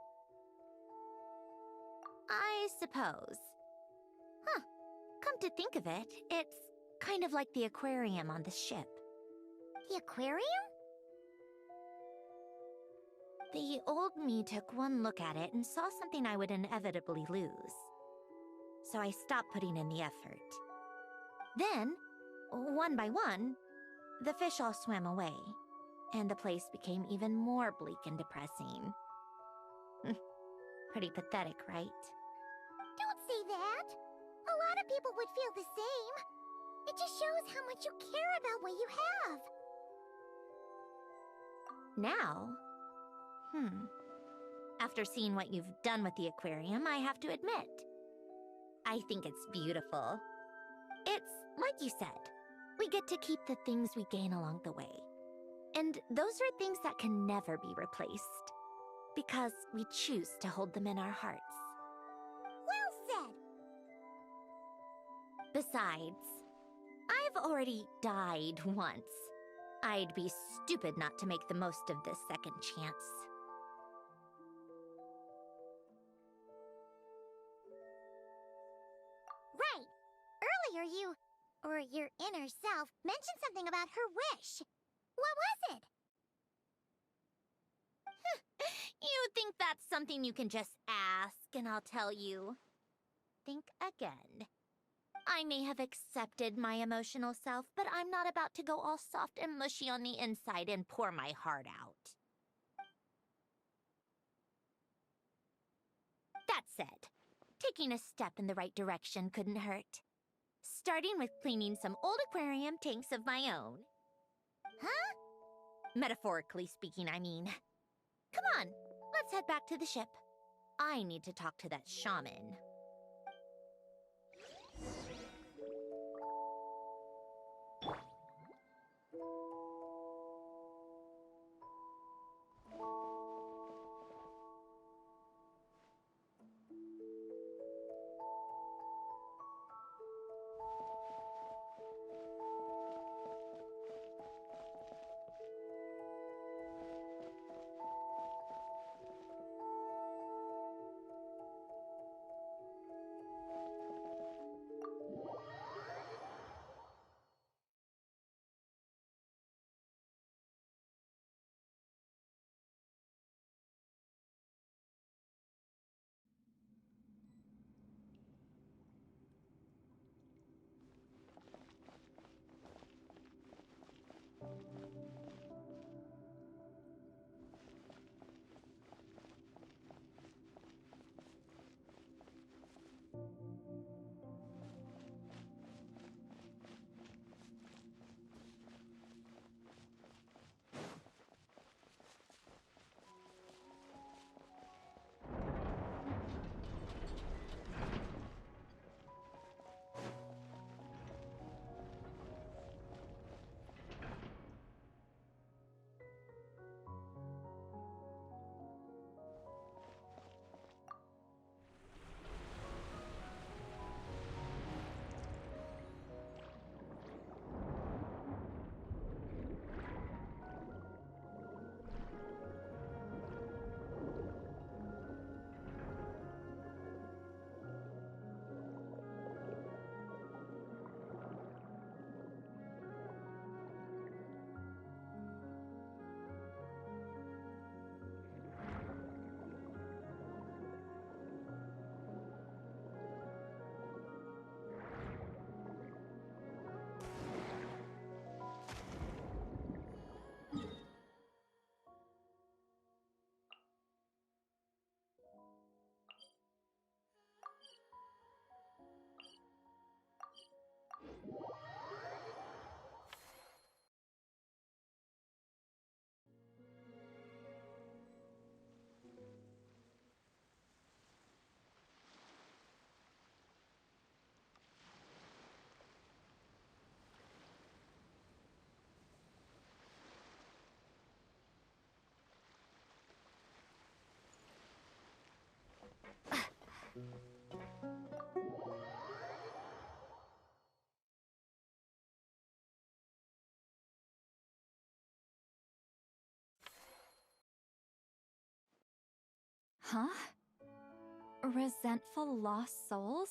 I suppose. Huh. Come to think of it, it's kind of like the aquarium on this ship. The aquarium? The old me took one look at it and saw something I would inevitably lose. So I stopped putting in the effort. Then, one by one, the fish all swam away, and the place became even more bleak and depressing. Pretty pathetic, right? Don't say that. A lot of people would feel the same. It just shows how much you care about what you have. Now? After seeing what you've done with the aquarium, I have to admit, I think it's beautiful. It's like you said, we get to keep the things we gain along the way. And those are things that can never be replaced. Because we choose to hold them in our hearts. Well said. Besides, I've already died once. I'd be stupid not to make the most of this second chance. Right. Earlier you, or your inner self, mentioned something about her wish. What was it? You think that's something you can just ask and I'll tell you? think again. I may have accepted my emotional self, but I'm not about to go all soft and mushy on the inside and pour my heart out. That said, taking a step in the right direction couldn't hurt. Starting with cleaning some old aquarium tanks of my own. Huh? Metaphorically speaking, I mean. Come on, let's head back to the ship. I need to talk to that shaman. Huh? Resentful lost souls?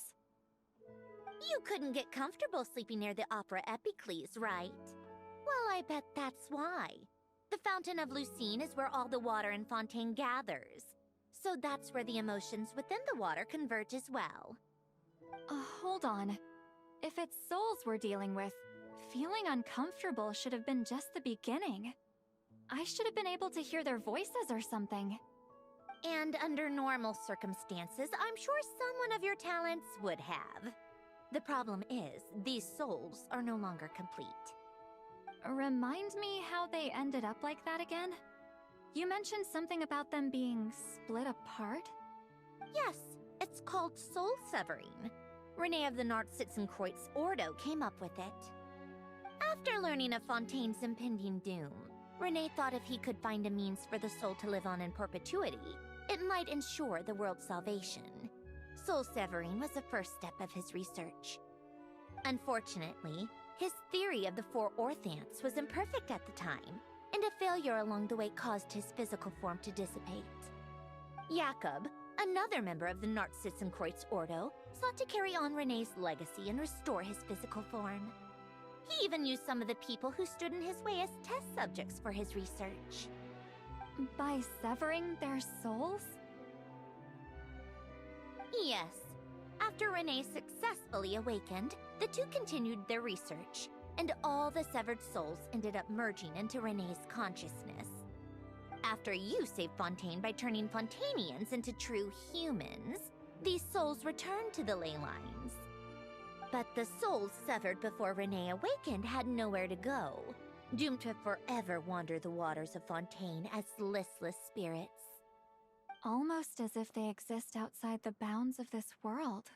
You couldn't get comfortable sleeping near the Opera Epicles, right? Well, I bet that's why. The Fountain of Lucine is where all the water in Fontaine gathers. So that's where the emotions within the water converge as well. Hold on. If it's souls we're dealing with, feeling uncomfortable should have been just the beginning. I should have been able to hear their voices or something. And under normal circumstances, I'm sure someone of your talents would have. The problem is, these souls are no longer complete. Remind me how they ended up like that again? You mentioned something about them being split apart? Yes, it's called soul severing. Renee of the Nartsitzenkreuz Ordo came up with it. After learning of Fontaine's impending doom, Renee thought if he could find a means for the soul to live on in perpetuity, it might ensure the world's salvation. Soul severing was the first step of his research. Unfortunately, his theory of the four orthants was imperfect at the time, and a failure along the way caused his physical form to dissipate. Jakob, another member of the Nartsitzenkreuz Ordo, sought to carry on Renee's legacy and restore his physical form. He even used some of the people who stood in his way as test subjects for his research. By severing their souls? Yes. After After Renee successfully awakened, the two continued their research, and all the severed souls ended up merging into Renee's consciousness. After you saved Fontaine by turning Fontainians into true humans, these souls returned to the ley lines. But the souls severed before Renee awakened had nowhere to go, doomed to forever wander the waters of Fontaine as listless spirits. Almost as if they exist outside the bounds of this world,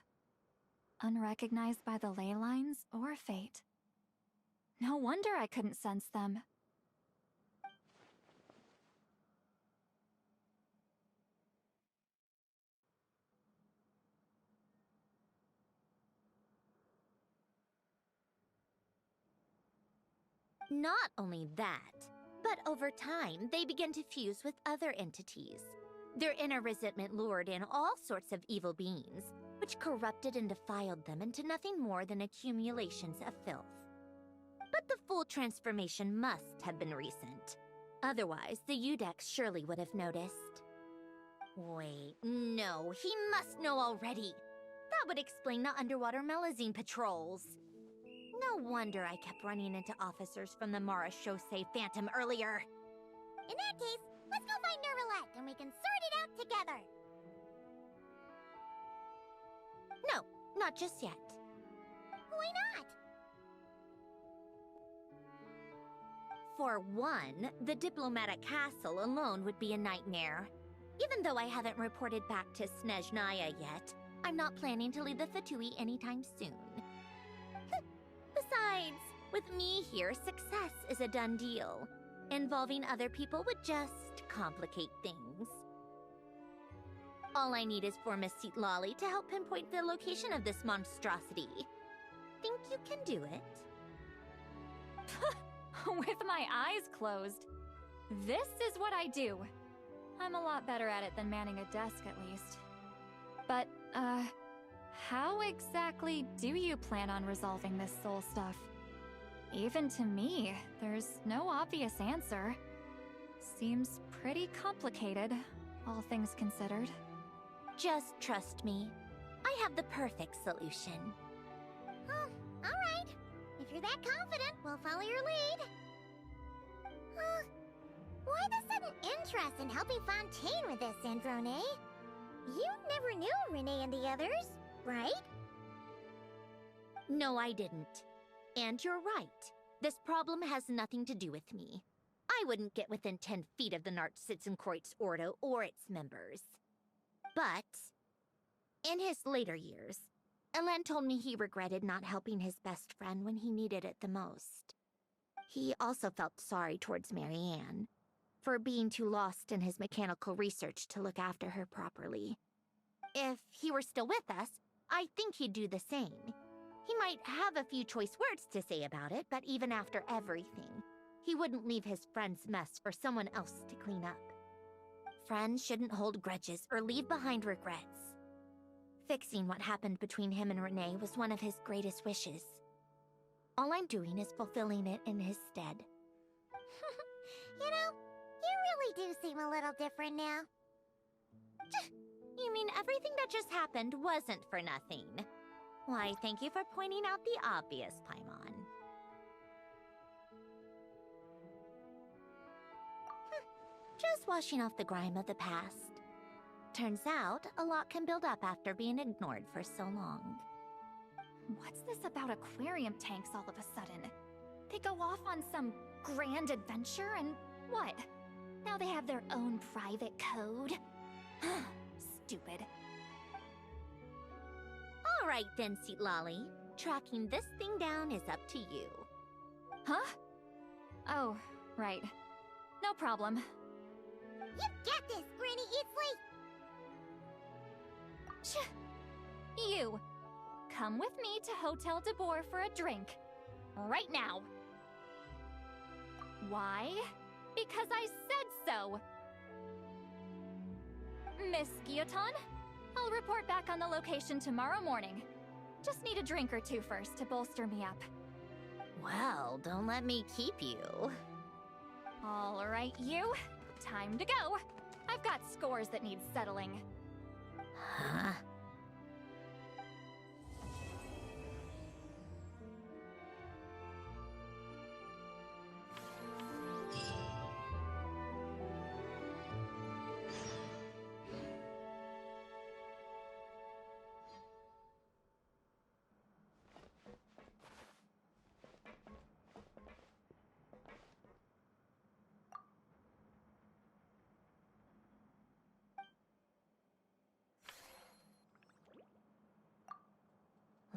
unrecognized by the ley lines or fate. No wonder I couldn't sense them. Not only that, but over time, they began to fuse with other entities. Their inner resentment lured in all sorts of evil beings, which corrupted and defiled them into nothing more than accumulations of filth. But the full transformation must have been recent. Otherwise, the Udex surely would have noticed. Wait, no, he must know already. That would explain the underwater Melazine patrols. No wonder I kept running into officers from the Marechaussee Phantom earlier. In that case, let's go find Nervalette and we can sort it out together. No, not just yet. Why not? For one, the diplomatic castle alone would be a nightmare. Even though I haven't reported back to Snezhnaya yet, I'm not planning to leave the Fatui anytime soon. Besides, with me here, success is a done deal. Involving other people would just complicate things. All I need is for Miss Lolly to help pinpoint the location of this monstrosity. Think you can do it? With my eyes closed. This is what I do. I'm a lot better at it than manning a desk, at least. But, how exactly do you plan on resolving this soul stuff? Even to me, there's no obvious answer. Seems pretty complicated, all things considered. Just trust me. I have the perfect solution. Oh, alright. If you're that confident, we'll follow your lead. Why the sudden interest in helping Fontaine with this, Androne? You never knew Renee and the others, right? No, I didn't. And you're right. This problem has nothing to do with me. I wouldn't get within 10 feet of the Nartsitzenkreuz Ordo or its members. But, in his later years, Elen told me he regretted not helping his best friend when he needed it the most. He also felt sorry towards Marianne, for being too lost in his mechanical research to look after her properly. If he were still with us, I think he'd do the same. He might have a few choice words to say about it, but even after everything, he wouldn't leave his friend's mess for someone else to clean up. Friends shouldn't hold grudges or leave behind regrets. Fixing what happened between him and Renee was one of his greatest wishes. All I'm doing is fulfilling it in his stead. You know, you really do seem a little different now. You mean everything that just happened wasn't for nothing? Why, thank you for pointing out the obvious, Paimon. Just washing off the grime of the past. Turns out, a lot can build up after being ignored for so long. What's this about aquarium tanks all of a sudden? They go off on some grand adventure and what? Now they have their own private code? Stupid. All right then, Lolly. Tracking this thing down is up to you. Huh? Oh, right. No problem. You got this, Granny Eatsley! You! Come with me to Hotel de Boer for a drink. Right now. Why? Because I said so! Miss Guillotin, I'll report back on the location tomorrow morning. Just need a drink or two first to bolster me up. Well, don't let me keep you. All right, you. Time to go. I've got scores that need settling. Huh?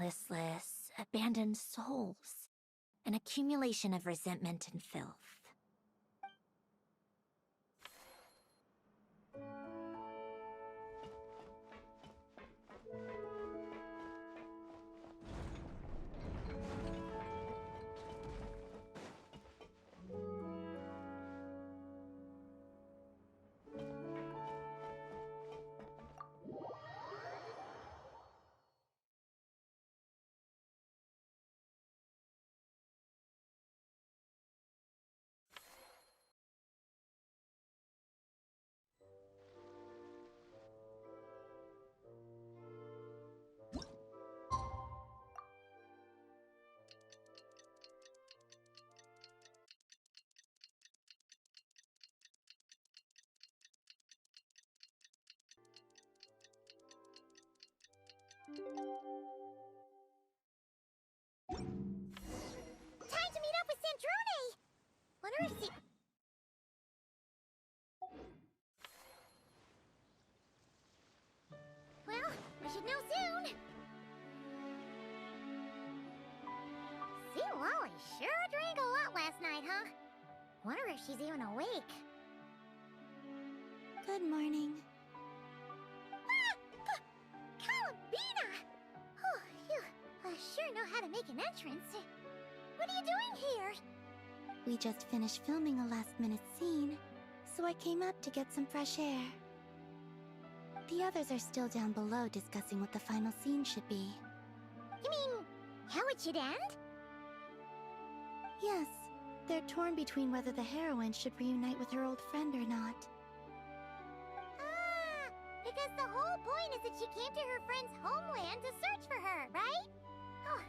listless, abandoned souls. An accumulation of resentment and filth. Time to meet up with Sandrone! Wonder if she... Well, I should know soon! See, Lolly sure drank a lot last night, huh? Wonder if she's even awake. Good morning. Columbina! Oh, you sure know how to make an entrance. What are you doing here? We just finished filming a last-minute scene, so I came up to get some fresh air. The others are still down below discussing what the final scene should be. You mean, how it should end? Yes, they're torn between whether the heroine should reunite with her old friend or not. Ah, because the whole point is that she came to her friend's homeland to search for her, right? Oh,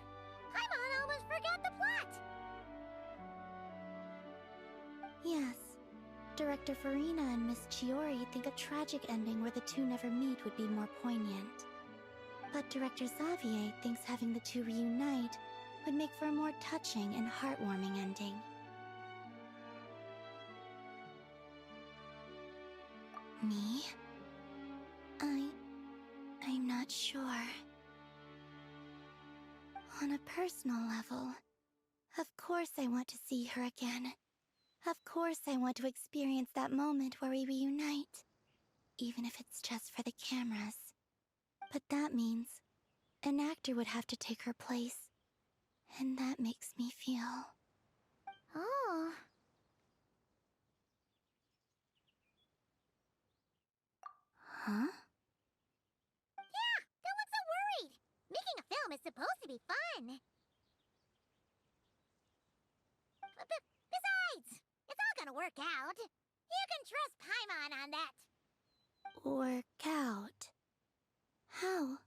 Paimon almost forgot the plot! Yes. Director Farina and Miss Chiori think a tragic ending where the two never meet would be more poignant. But Director Xavier thinks having the two reunite would make for a more touching and heartwarming ending. Me? I'm not sure. On a personal level, of course I want to see her again. Of course I want to experience that moment where we reunite. Even if it's just for the cameras. But that means an actor would have to take her place. And that makes me feel... Oh... Huh? Yeah, don't look so worried! Making a film is supposed to be fun! Besides, it's all gonna work out. You can trust Paimon on that. Work out? How?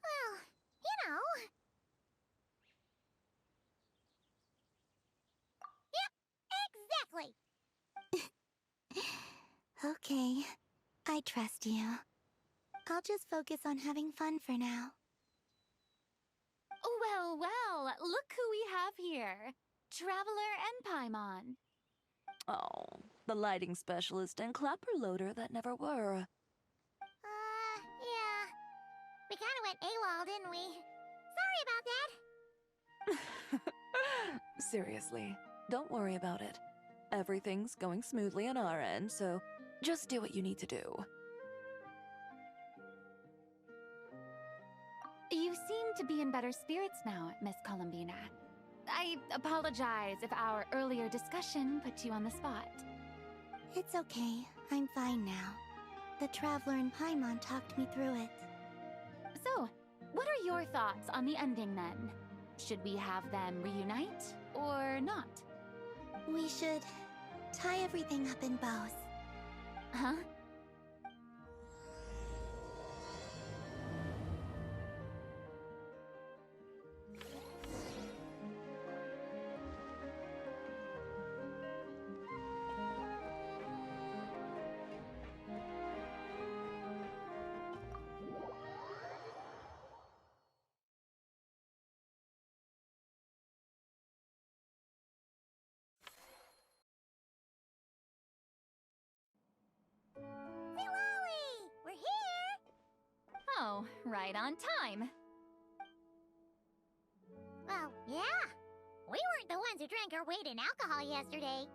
Well, you know... Yep, exactly! Okay, I trust you. I'll just focus on having fun for now. Well, well, look who we have here. Traveler and Paimon. Oh, the lighting specialist and clapper loader that never were. Yeah. We kinda went AWOL, didn't we? Sorry about that! Seriously, don't worry about it. Everything's going smoothly on our end, so just do what you need to do. You seem to be in better spirits now, Miss Columbina. I apologize if our earlier discussion put you on the spot. It's okay. I'm fine now. The Traveler and Paimon talked me through it. So, what are your thoughts on the ending then? Should we have them reunite, or not? We should tie everything up in bows. Huh? We're here! Oh, right on time. Well, yeah. We weren't the ones who drank our weight in alcohol yesterday.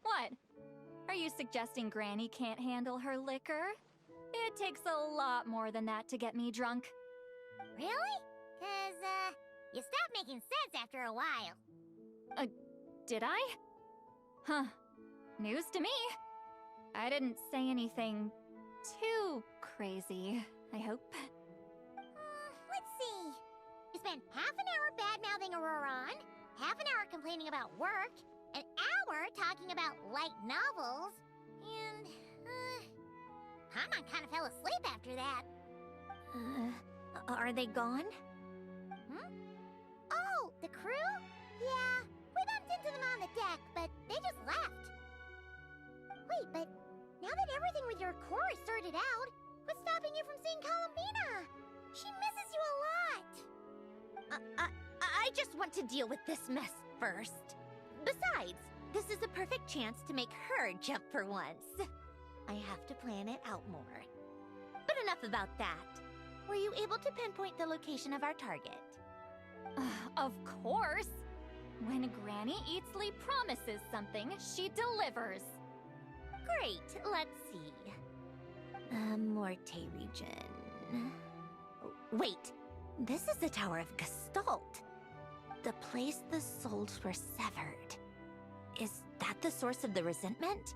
What? Are you suggesting Granny can't handle her liquor? It takes a lot more than that to get me drunk. Really? 'Cause, you stopped making sense after a while. Did I? Huh. News to me. I didn't say anything too crazy, I hope. Let's see. You spent half an hour bad-mouthing Auroron, half an hour complaining about work, an hour talking about light novels, and, Paimon kind of fell asleep after that. Are they gone? Oh, the crew? Yeah, we bumped into them on the deck, but they just left. Wait, but now that everything with your core is sorted out, what's stopping you from seeing Columbina? She misses you a lot. I just want to deal with this mess first. Besides, this is a perfect chance to make her jump for once. I have to plan it out more. But enough about that. Were you able to pinpoint the location of our target? Of course! When Granny Eatsley promises something, she delivers. Great, let's see. Morte region. Wait, this is the Tower of Gestalt. The place the souls were severed. Is that the source of the resentment?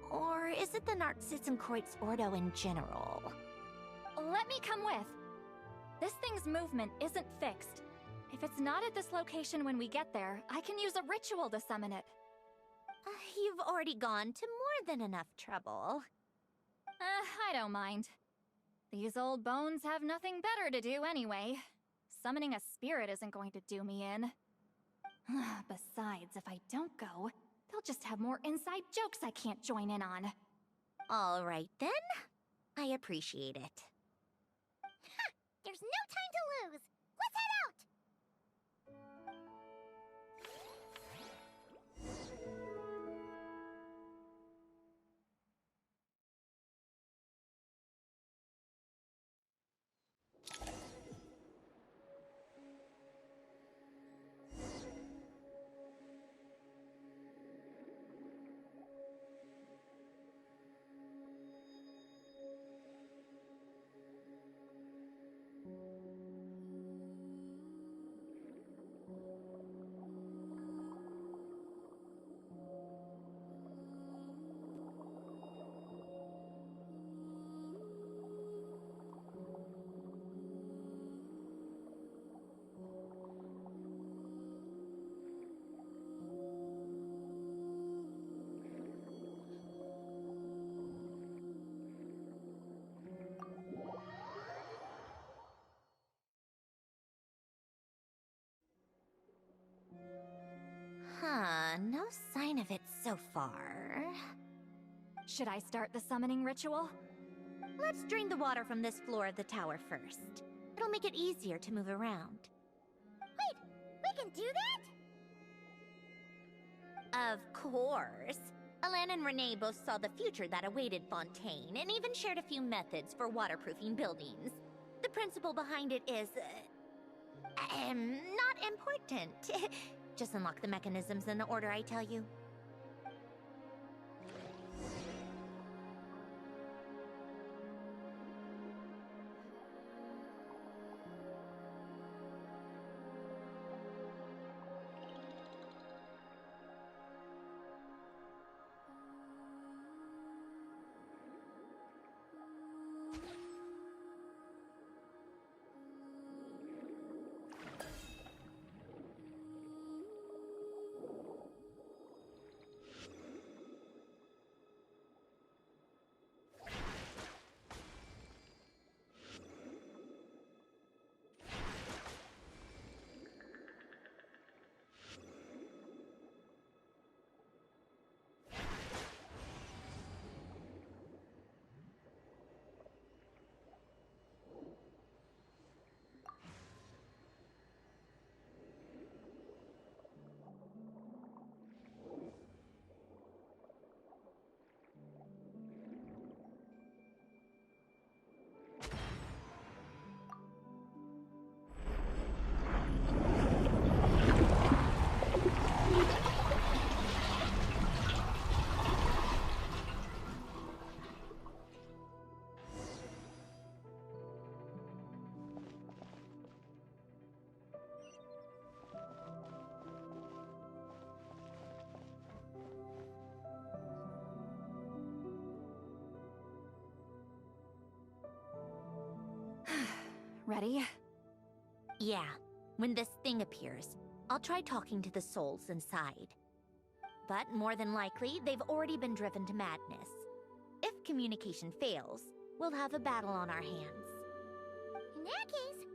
Or is it the Narzissen-Kreuz Ordo in general? Let me come with. This thing's movement isn't fixed. If it's not at this location when we get there, I can use a ritual to summon it. You've already gone to more than enough trouble. I don't mind. These old bones have nothing better to do anyway. Summoning a spirit isn't going to do me in. Besides, if I don't go, they'll just have more inside jokes I can't join in on. All right then. I appreciate it. There's no time to lose. Let's head out! No sign of it so far. Should I start the summoning ritual? Let's drain the water from this floor of the tower first. It'll make it easier to move around. Wait, we can do that? Of course. Alan and Renee both saw the future that awaited Fontaine, and even shared a few methods for waterproofing buildings. The principle behind it is... not important. Just unlock the mechanisms in the order I tell you. Ready? Yeah, when this thing appears, I'll try talking to the souls inside. But more than likely, they've already been driven to madness. If communication fails, we'll have a battle on our hands. In that case,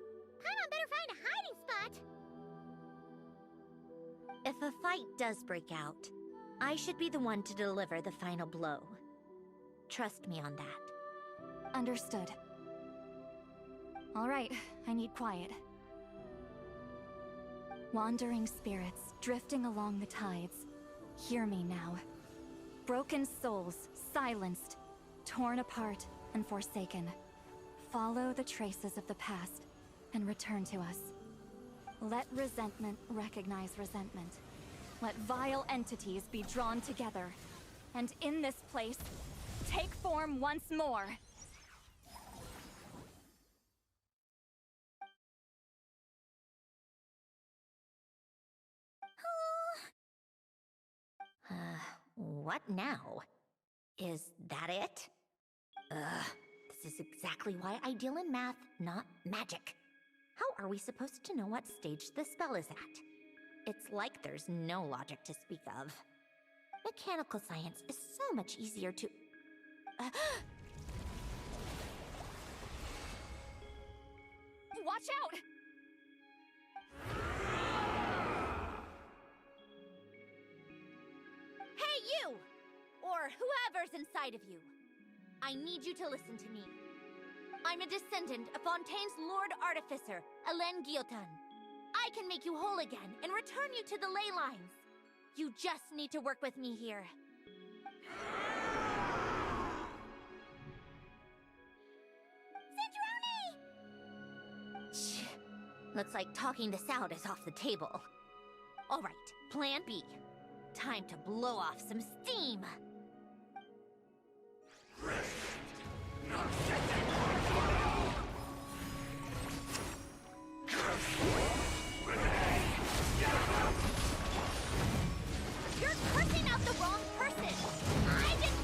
Paimon better find a hiding spot. If a fight does break out, I should be the one to deliver the final blow. Trust me on that. Understood. All right, I need quiet. Wandering spirits drifting along the tides. Hear me now. Broken souls, silenced, torn apart, and forsaken. Follow the traces of the past and return to us. Let resentment recognize resentment. Let vile entities be drawn together. And in this place, take form once more. What now? Is that it? This is exactly why I deal in math, not magic. How are we supposed to know what stage the spell is at? It's like there's no logic to speak of. Mechanical science is so much easier to... Watch out! Hey, you! Or whoever's inside of you. I need you to listen to me. I'm a descendant of Fontaine's Lord Artificer, Alain Guillotin. I can make you whole again and return you to the ley lines. You just need to work with me here. Shh. Looks like talking this out is off the table. All right, plan B. Time to blow off some steam. You're cursing out the wrong person! I didn't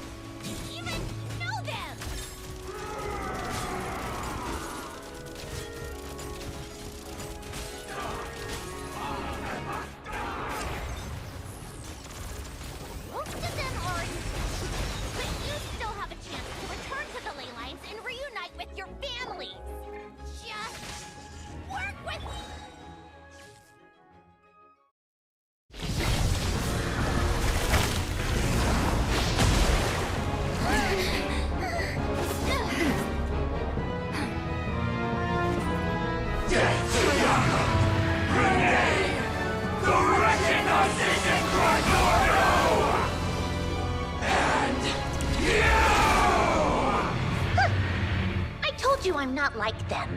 even know them! Most of them are... But you still have a chance to return to the ley lines and reunite with your families! Just... work with... I told you I'm not like them.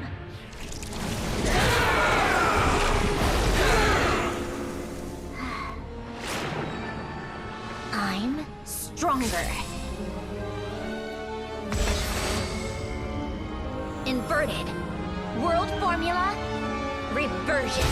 I'm stronger. Inverted. World formula. Reversion.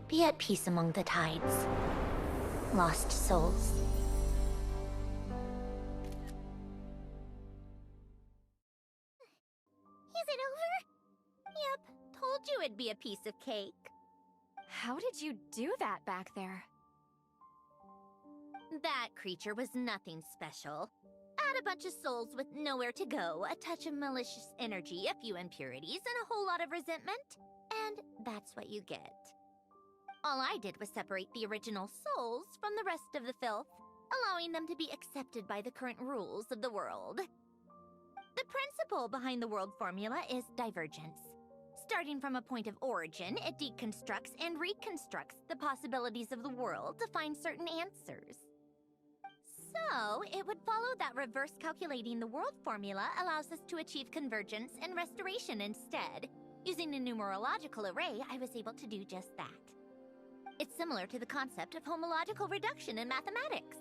Be at peace among the tides. Lost souls. Is it over? Yep, told you it'd be a piece of cake. How did you do that back there? That creature was nothing special. Add a bunch of souls with nowhere to go, a touch of malicious energy, a few impurities, and a whole lot of resentment. And that's what you get. All I did was separate the original souls from the rest of the filth, allowing them to be accepted by the current rules of the world. The principle behind the world formula is divergence. Starting from a point of origin, it deconstructs and reconstructs the possibilities of the world to find certain answers. So, it would follow that reverse calculating the world formula allows us to achieve convergence and restoration instead, Using a numerological array, I was able to do just that. It's similar to the concept of homological reduction in mathematics.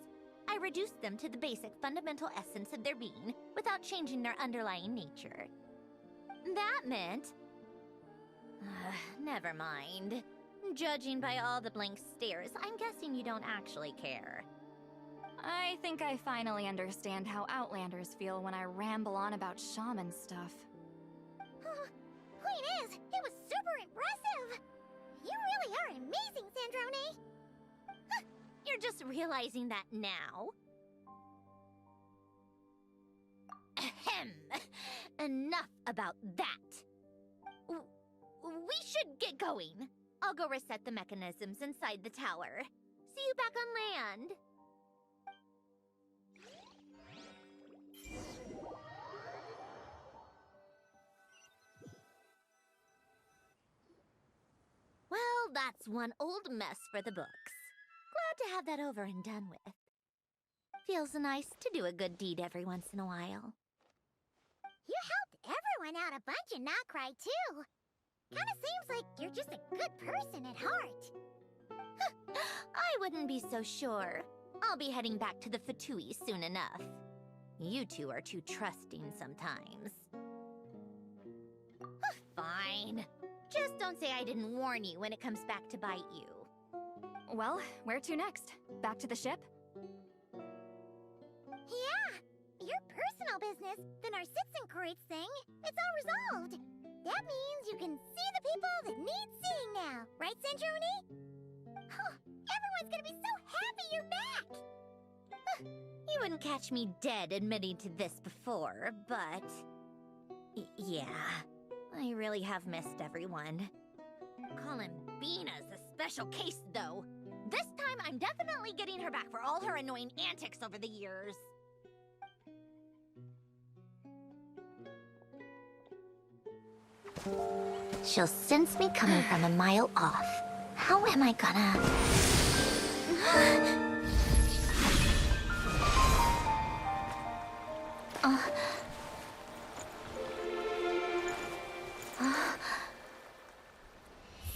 I reduced them to the basic fundamental essence of their being without changing their underlying nature. That meant... never mind. Judging by all the blank stares, I'm guessing you don't actually care. I think I finally understand how Outlanders feel when I ramble on about shaman stuff. Point is, it was super impressive! You really are amazing, Sandrone! You're just realizing that now? Ahem. Enough about that. We should get going. I'll go reset the mechanisms inside the tower. See you back on land. Well, that's one old mess for the books. Glad to have that over and done with. Feels nice to do a good deed every once in a while. You helped everyone out a bunch and not cry, too. Kinda seems like you're just a good person at heart. I wouldn't be so sure. I'll be heading back to the Viii soon enough. You two are too trusting sometimes. Fine. Just don't say I didn't warn you when it comes back to bite you. Well, where to next? Back to the ship? Yeah! Your personal business, the Narcitsan-Kreutz thing, it's all resolved. That means you can see the people that need seeing now, right, Sandrone? Everyone's gonna be so happy you're back! You wouldn't catch me dead admitting to this before, but... yeah, I really have missed everyone. Columbina's a special case, though. This time, I'm definitely getting her back for all her annoying antics over the years. She'll sense me coming from a mile off. How am I gonna...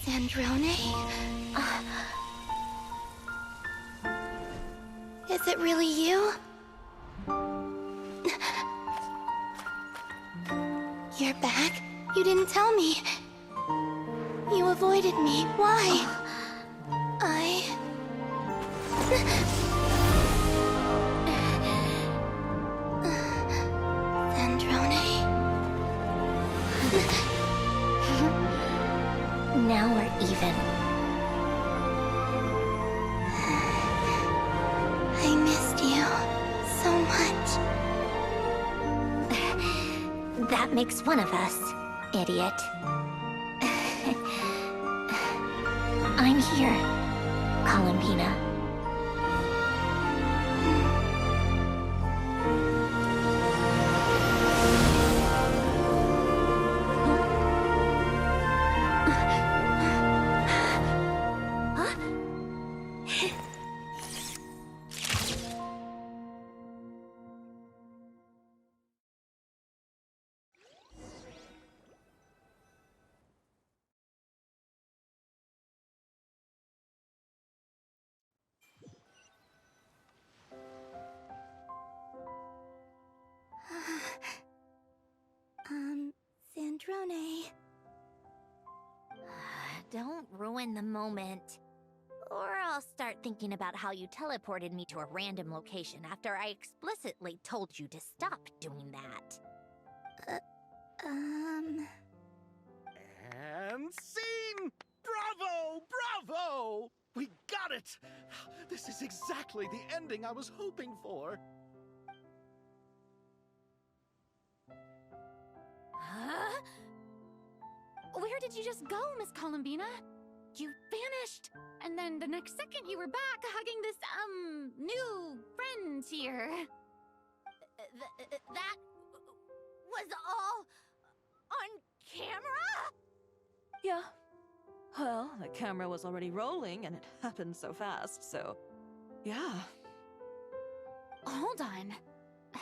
Sandrone? Is it really you? You're back? You didn't tell me. You avoided me. Why? Sandrone? Now we're even. I missed you so much. That makes one of us, idiot. I'm here, Columbina. Sandrone. Don't ruin the moment. Or I'll start thinking about how you teleported me to a random location after I explicitly told you to stop doing that. And scene! Bravo! Bravo! We got it! This is exactly the ending I was hoping for. Huh? Where did you just go, Miss Columbina? You vanished! And then the next second you were back hugging this, new friend here. That was all on camera? Yeah. Well, the camera was already rolling and it happened so fast, so... yeah. Hold on.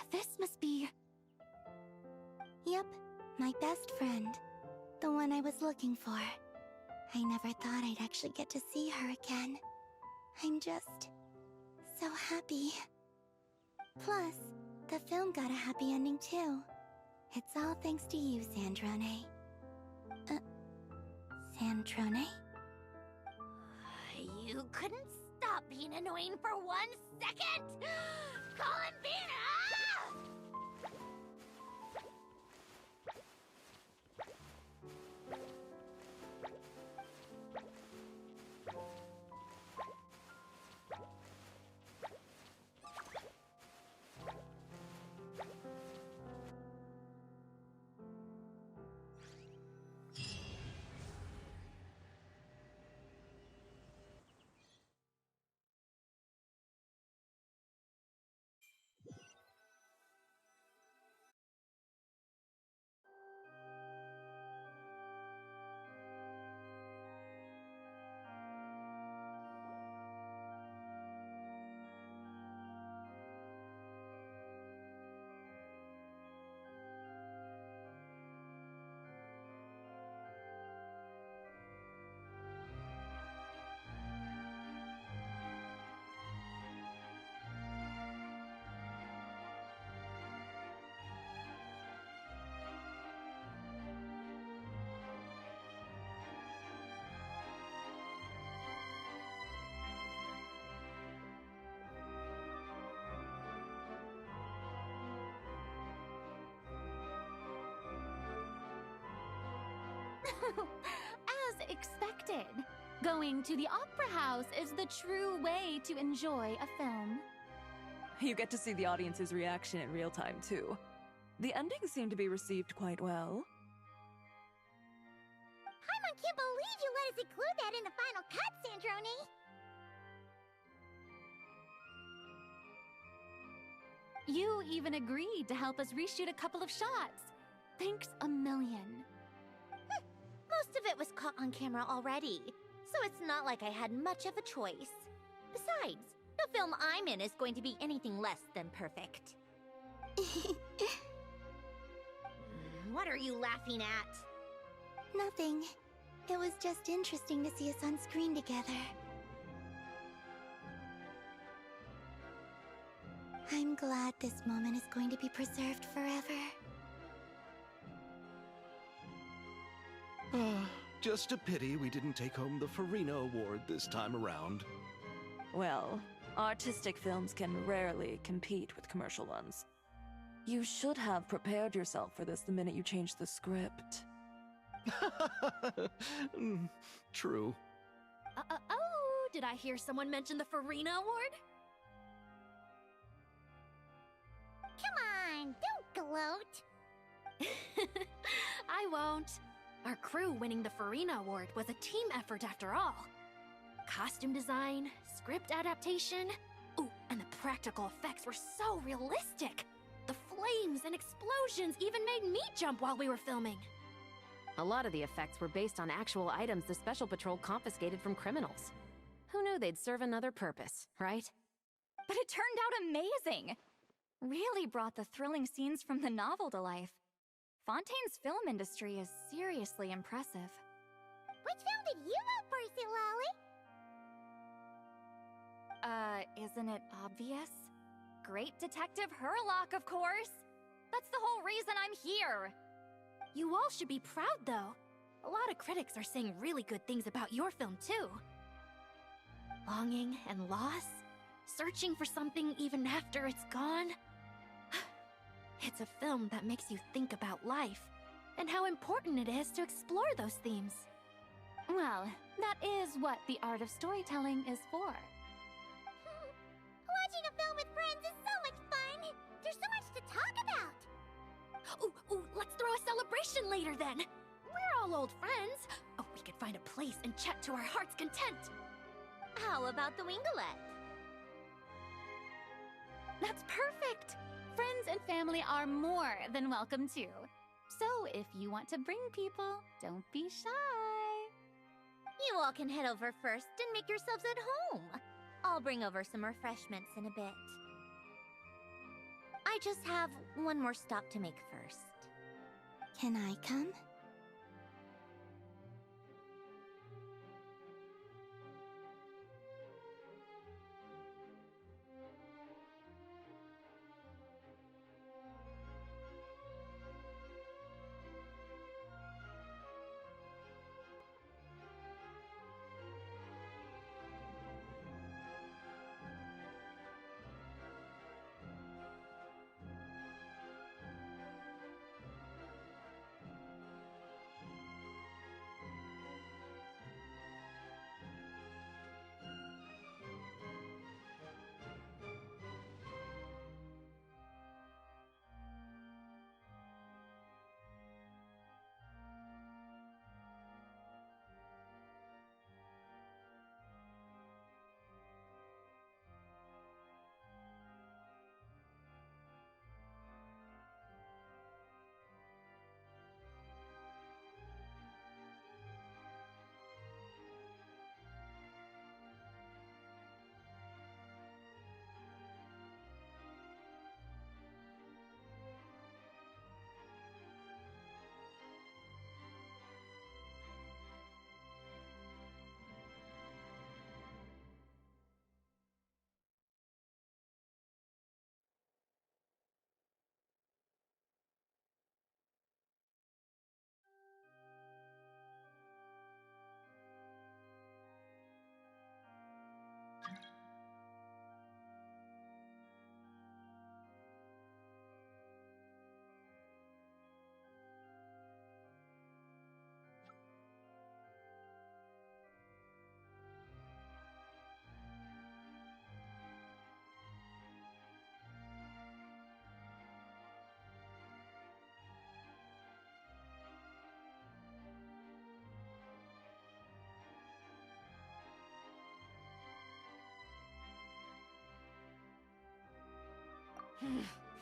This must be... Yep, my best friend. The one I was looking for. I never thought I'd actually get to see her again. I'm just so happy. Plus, the film got a happy ending too. It's all thanks to you, Sandrone. Sandrone? You couldn't stop being annoying for 1 second! Columbina! As expected, going to the opera house is the true way to enjoy a film. You get to see the audience's reaction in real time, too. The ending seemed to be received quite well. Paimon can't believe you let us include that in the final cut, Sandrone! You even agreed to help us reshoot a couple of shots. Thanks a million. Most of it was caught on camera already, so it's not like I had much of a choice. Besides, the film I'm in is going to be anything less than perfect. What are you laughing at? Nothing. It was just interesting to see us on screen together. I'm glad this moment is going to be preserved forever. Just a pity we didn't take home the Farina Award this time around. Well, artistic films can rarely compete with commercial ones. You should have prepared yourself for this the minute you changed the script. True. Oh, did I hear someone mention the Farina Award? Come on, don't gloat! I won't. Our crew winning the Farina Award was a team effort after all. Costume design, script adaptation. Ooh, and the practical effects were so realistic. The flames and explosions even made me jump while we were filming. A lot of the effects were based on actual items the Special Patrol confiscated from criminals. Who knew they'd serve another purpose, right? But it turned out amazing! Really brought the thrilling scenes from the novel to life. Fontaine's film industry is seriously impressive. Which film did you vote for, Silali? Isn't it obvious? Great Detective Herlock, of course! That's the whole reason I'm here! You all should be proud, though. A lot of critics are saying really good things about your film, too. Longing and loss, searching for something even after it's gone. It's a film that makes you think about life, and how important it is to explore those themes. Well, that is what the art of storytelling is for. Watching a film with friends is so much fun! There's so much to talk about! Ooh, let's throw a celebration later then! We're all old friends! Oh, we could find a place and chat to our heart's content! How about the Winglet? That's perfect! Friends and family are more than welcome too. So if you want to bring people, don't be shy. You all can head over first and make yourselves at home. I'll bring over some refreshments in a bit. I just have one more stop to make first. Can I come?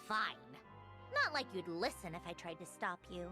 Fine. Not like you'd listen if I tried to stop you.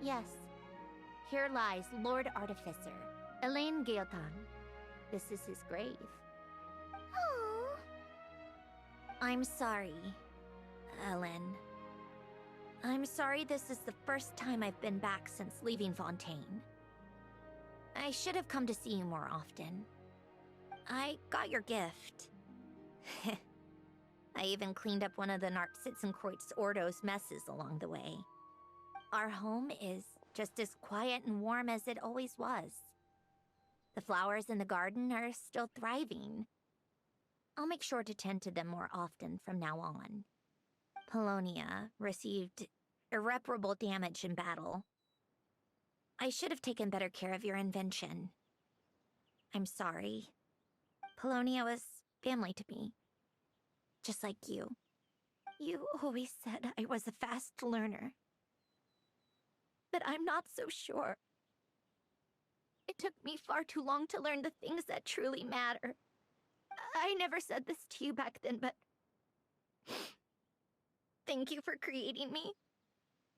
Yes. Here lies Lord Artificer, Elaine Gaeltan. This is his grave. Oh. I'm sorry, Ellen. I'm sorry this is the first time I've been back since leaving Fontaine. I should have come to see you more often. I got your gift. I even cleaned up one of the Narpsitzenkreuz Ordo's messes along the way. Our home is just as quiet and warm as it always was. The flowers in the garden are still thriving. I'll make sure to tend to them more often from now on. Polonia received irreparable damage in battle. I should have taken better care of your invention. I'm sorry. Polonia was family to me. Just like you. You always said I was a fast learner. But I'm not so sure. It took me far too long to learn the things that truly matter. I never said this to you back then, but... Thank you for creating me.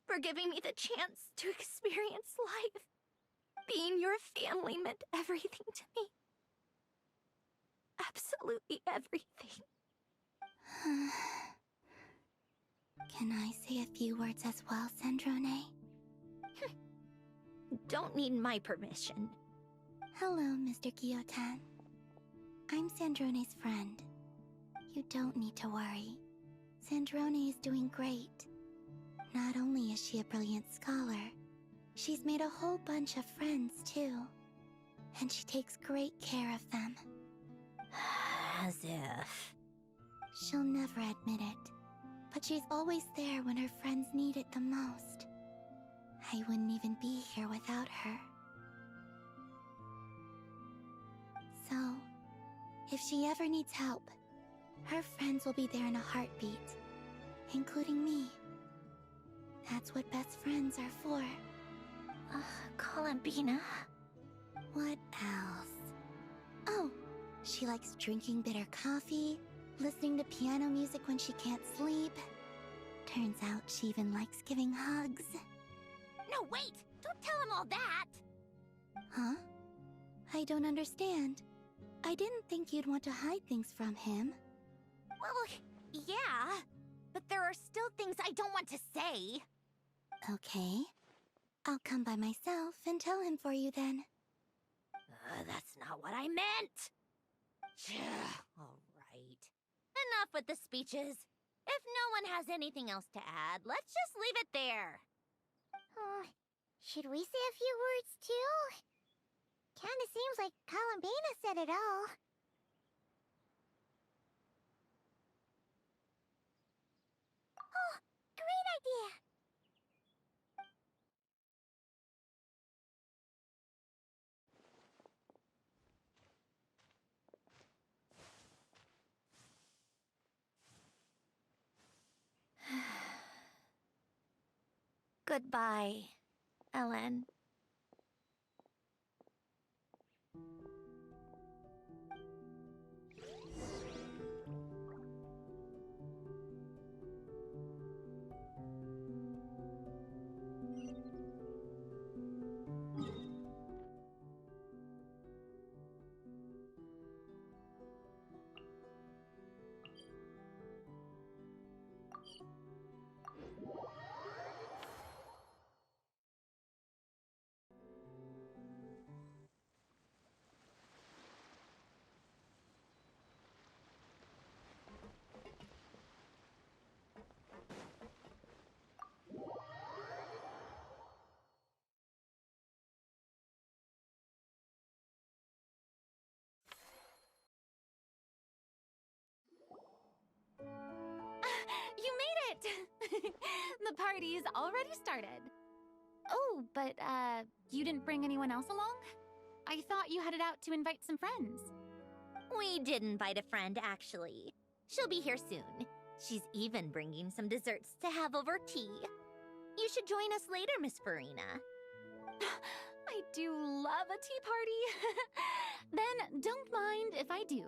For giving me the chance to experience life. Being your family meant everything to me. Absolutely everything. Can I say a few words as well, Sandrone? Don't need my permission. Hello, Mr. Guillotin. I'm Sandrone's friend. You don't need to worry. Sandrone is doing great. Not only is she a brilliant scholar, she's made a whole bunch of friends, too. And she takes great care of them. As if... She'll never admit it, but she's always there when her friends need it the most. I wouldn't even be here without her. So, if she ever needs help, her friends will be there in a heartbeat, including me. That's what best friends are for. Columbina. What else? Oh, she likes drinking bitter coffee, listening to piano music when she can't sleep. Turns out she even likes giving hugs. No, wait! Don't tell him all that! Huh? I don't understand. I didn't think you'd want to hide things from him. Well, yeah. But there are still things I don't want to say. Okay. I'll come by myself and tell him for you then. That's not what I meant! Alright. Enough with the speeches. If no one has anything else to add, let's just leave it there. Should we say a few words too? Kinda seems like Columbina said it all. Oh, great idea! Goodbye, Ellen. You made it! The party's already started. Oh, but, you didn't bring anyone else along? I thought you headed out to invite some friends. We did invite a friend, actually. She'll be here soon. She's even bringing some desserts to have over tea. You should join us later, Miss Farina. I do love a tea party. Then don't mind if I do.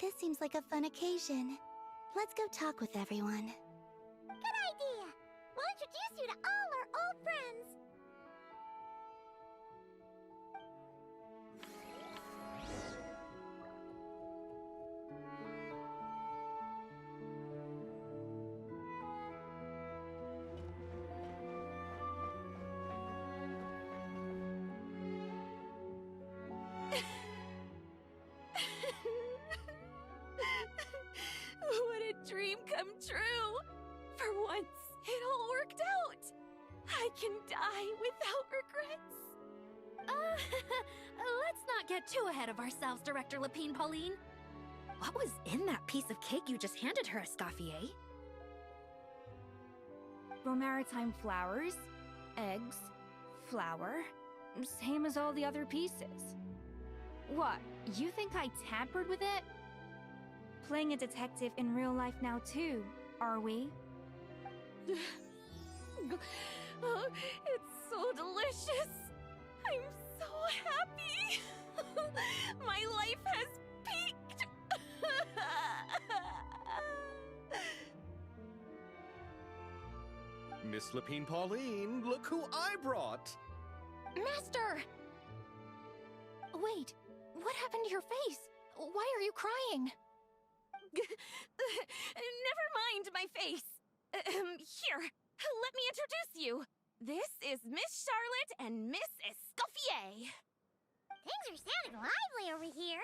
This seems like a fun occasion. Let's go talk with everyone. Good idea! We'll introduce you to all our old friends. What a get too ahead of ourselves, Director Lapine Pauline. What was in that piece of cake you just handed her, Escoffier? Romaritime flowers, eggs, flour, same as all the other pieces. What, you think I tampered with it? Playing a detective in real life now too, are we? Oh, it's so delicious! I'm so happy! My life has peaked! Miss Lapine Pauline, look who I brought! Master! Wait, what happened to your face? Why are you crying? Never mind my face. Here, let me introduce you. This is Miss Charlotte and Miss Escoffier. Things are sounding lively over here.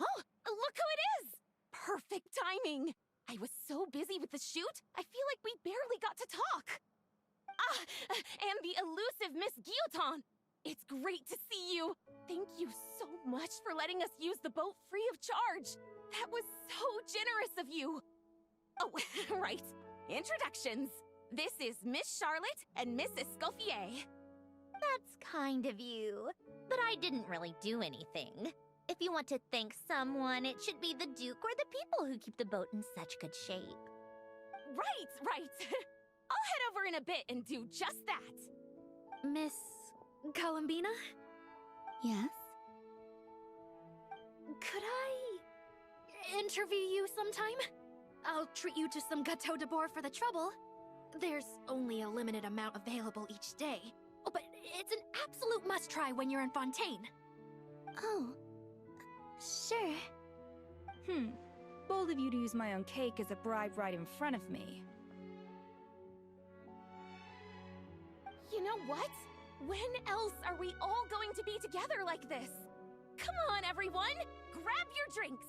Oh, look who it is! Perfect timing. I was so busy with the shoot, I feel like we barely got to talk. Ah, and the elusive Miss Guillotin. It's great to see you. Thank you so much for letting us use the boat free of charge. That was so generous of you. Oh, right. Introductions. This is Miss Charlotte and Miss Escoffier. That's kind of you. But I didn't really do anything. If you want to thank someone, it should be the Duke or the people who keep the boat in such good shape. Right. I'll head over in a bit and do just that. Miss Columbina? Yes? Could I interview you sometime? I'll treat you to some gâteau de bord for the trouble. There's only a limited amount available each day. Oh, but it's an absolute must-try when you're in Fontaine. Oh, sure. Bold of you to use my own cake as a bribe right in front of me. You know what? When else are we all going to be together like this? Come on, everyone! Grab your drinks!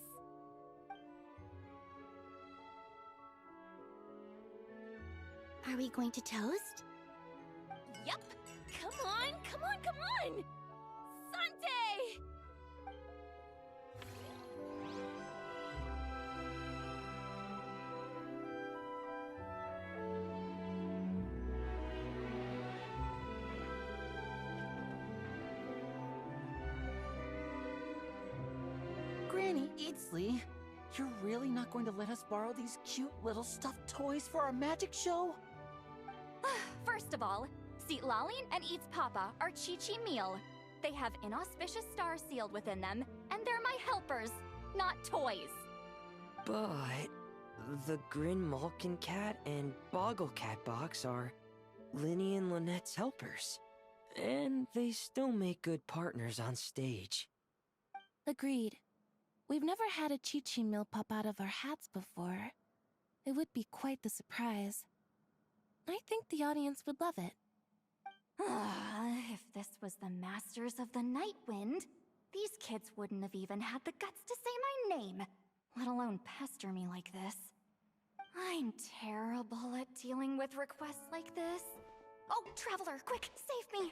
Are we going to toast? Yup! Come on! Sante! Granny Eatsley, you're really not going to let us borrow these cute little stuffed toys for our magic show? First of all, Seat Lalin and Eats Papa are Chi-Chi meal. They have inauspicious stars sealed within them, and they're my helpers, not toys. But the Grin Malkin Cat and Boggle Cat box are Linny and Lynette's helpers. And they still make good partners on stage. Agreed. We've never had a Chi-Chi meal pop out of our hats before. It would be quite the surprise. I think the audience would love it. If this was the Masters of the Night Wind, these kids wouldn't have even had the guts to say my name, let alone pester me like this. I'm terrible at dealing with requests like this. Oh, Traveler, quick, save me!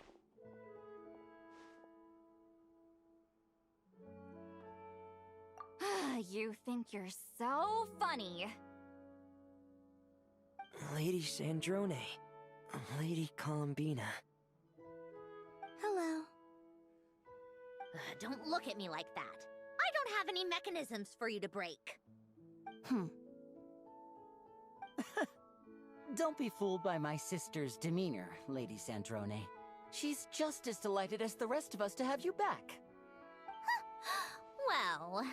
You think you're so funny. Lady Sandrone, Lady Columbina. Hello. Don't look at me like that. I don't have any mechanisms for you to break. Don't be fooled by my sister's demeanor, Lady Sandrone. She's just as delighted as the rest of us to have you back. Well,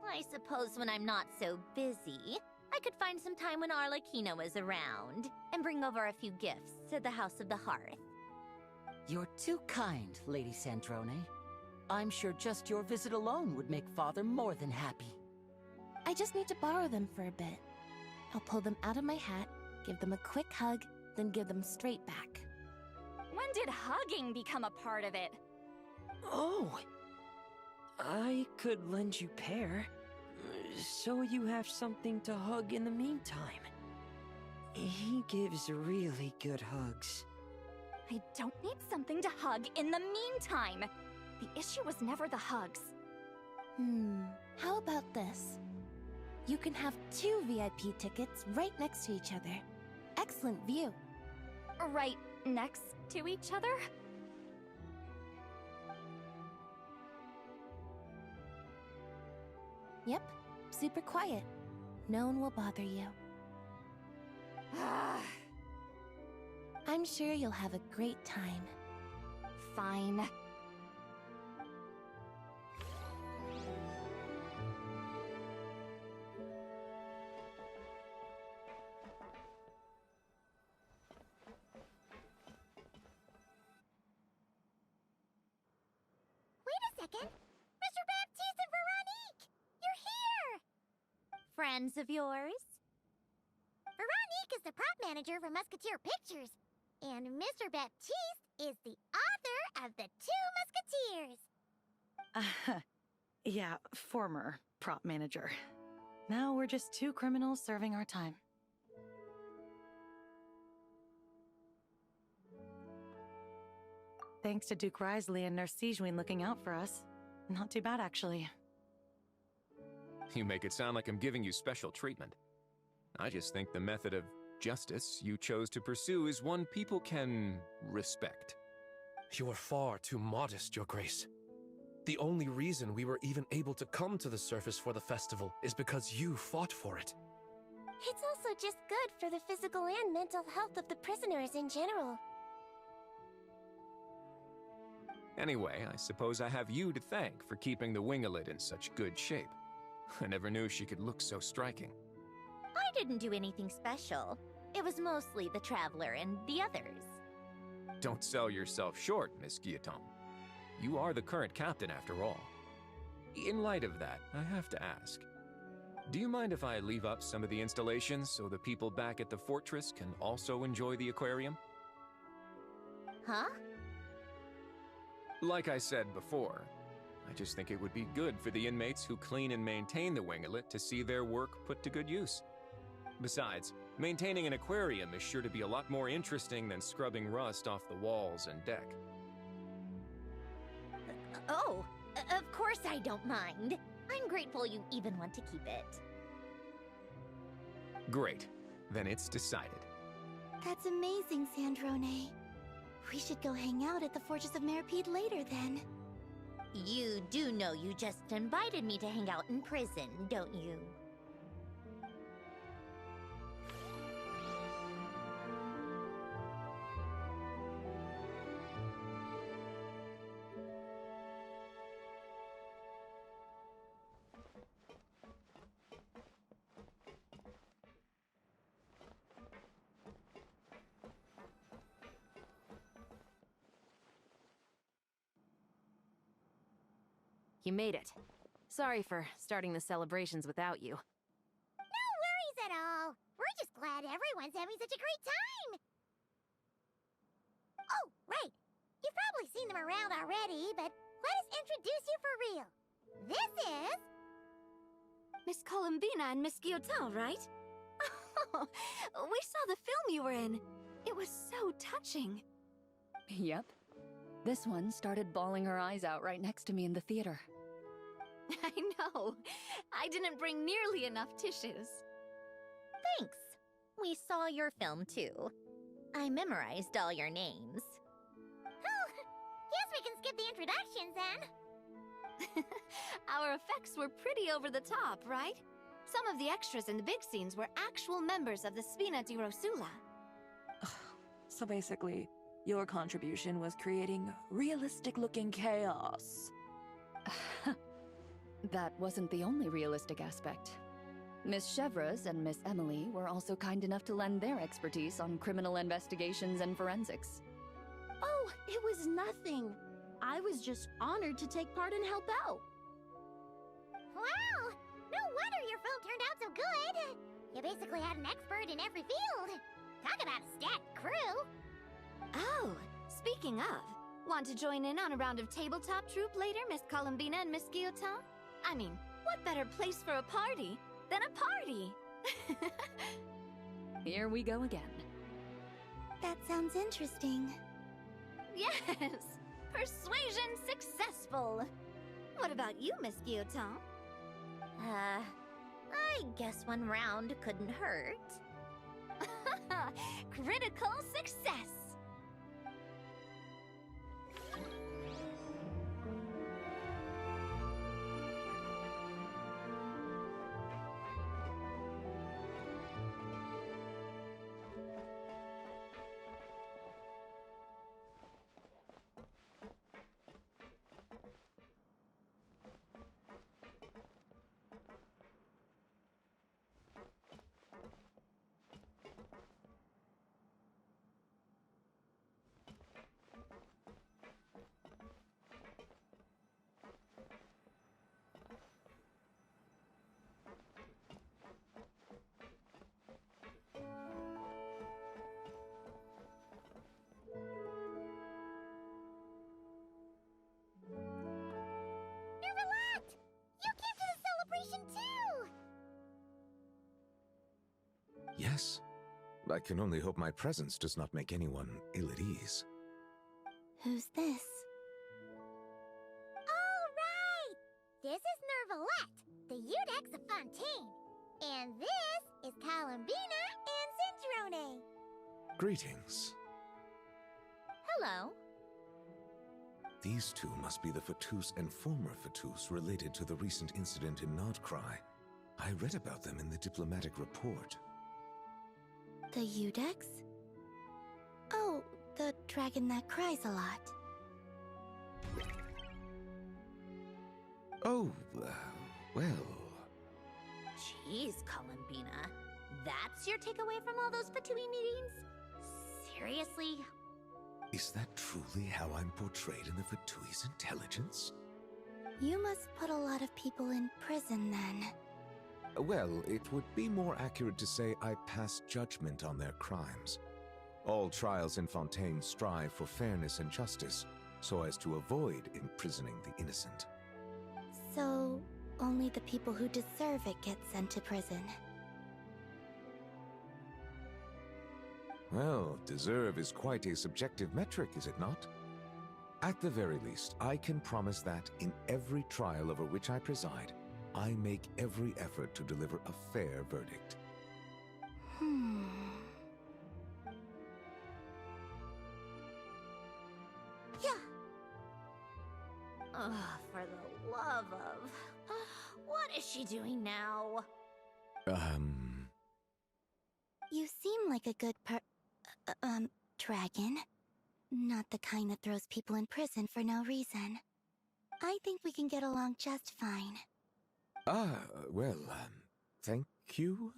I suppose when I'm not so busy, I could find some time when Arlecchino is around and bring over a few gifts to the House of the Hearth. You're too kind, Lady Sandrone. I'm sure just your visit alone would make Father more than happy. I just need to borrow them for a bit. I'll pull them out of my hat, give them a quick hug, then give them straight back. When did hugging become a part of it? Oh! I could lend you Pear, so you have something to hug in the meantime. He gives really good hugs. I don't need something to hug in the meantime. The issue was never the hugs. How about this? You can have 2 VIP tickets right next to each other. Excellent view. Right next to each other? Yep, super quiet. No one will bother you. I'm sure you'll have a great time. Fine. Wait a second! Mr. Baptiste and Veronique! You're here! Friends of yours? Veronique is the prop manager for Musketeer Pictures, and Mr. Baptiste is the author of The Two Musketeers. Yeah, former prop manager. Now we're just 2 criminals serving our time. Thanks to Duke Risley and Nurse Sijwin looking out for us. Not too bad, actually. You make it sound like I'm giving you special treatment. I just think the method of justice you chose to pursue is one people can respect. You are far too modest, Your Grace. The only reason we were even able to come to the surface for the festival is because you fought for it. It's also just good for the physical and mental health of the prisoners in general. Anyway, I suppose I have you to thank for keeping the winglet in such good shape. I never knew she could look so striking. I didn't do anything special. It was mostly the Traveler and the others. Don't sell yourself short, Miss Guillotin. You are the current captain, after all. In light of that, I have to ask. Do you mind if I leave up some of the installations so the people back at the fortress can also enjoy the aquarium? Huh? Like I said before, I just think it would be good for the inmates who clean and maintain the winglet to see their work put to good use. Besides, maintaining an aquarium is sure to be a lot more interesting than scrubbing rust off the walls and deck. Oh, of course I don't mind. I'm grateful you even want to keep it. Great. Then it's decided. That's amazing, Sandrone. We should go hang out at the Fortress of Meripede later, then. You do know you just invited me to hang out in prison, don't you? You made it. Sorry for starting the celebrations without you. No worries at all. We're just glad everyone's having such a great time. Oh, right. You've probably seen them around already, but let us introduce you for real. This is... Miss Columbina and Miss Guillotin, right? Oh, we saw the film you were in. It was so touching. Yep. This one started bawling her eyes out right next to me in the theater. I know. I didn't bring nearly enough tissues. Thanks. We saw your film too. I memorized all your names. Oh, guess we can skip the introductions then. Our effects were pretty over the top, right? Some of the extras in the big scenes were actual members of the Spina di Rosula. So basically, your contribution was creating realistic-looking chaos. That wasn't the only realistic aspect. Miss Chevres and Miss Emily were also kind enough to lend their expertise on criminal investigations and forensics. Oh, it was nothing. I was just honored to take part and help out. Wow! No wonder your film turned out so good. You basically had an expert in every field. Talk about a stacked crew. Oh, speaking of, want to join in on a round of tabletop troupe later, Miss Columbina and Miss Guillotin? I mean, what better place for a party than a party? Here we go again. That sounds interesting. Yes, Persuasion successful. What about you, Miss Guillotin? I guess one round couldn't hurt. Critical success. Yes. I can only hope my presence does not make anyone ill at ease. Who's this? All right! This is Nervalette, the Udex of Fontaine. And this is Columbina and Cendrone. Greetings. Hello. These two must be the Fatus and former Fatus related to the recent incident in Nodcry. I read about them in the diplomatic report. The Udex? Oh, the dragon that cries a lot. Oh, well... Jeez, Columbina. That's your takeaway from all those Fatui meetings? Seriously? Is that truly how I'm portrayed in the Fatui's intelligence? You must put a lot of people in prison then. Well, it would be more accurate to say I pass judgment on their crimes. All trials in Fontaine strive for fairness and justice, so as to avoid imprisoning the innocent. So, only the people who deserve it get sent to prison. Well, deserve is quite a subjective metric, is it not? At the very least, I can promise that in every trial over which I preside, I make every effort to deliver a fair verdict. Yeah. Ugh, for the love of... What is she doing now? You seem like a good dragon. Not the kind that throws people in prison for no reason. I think we can get along just fine. Well, thank you?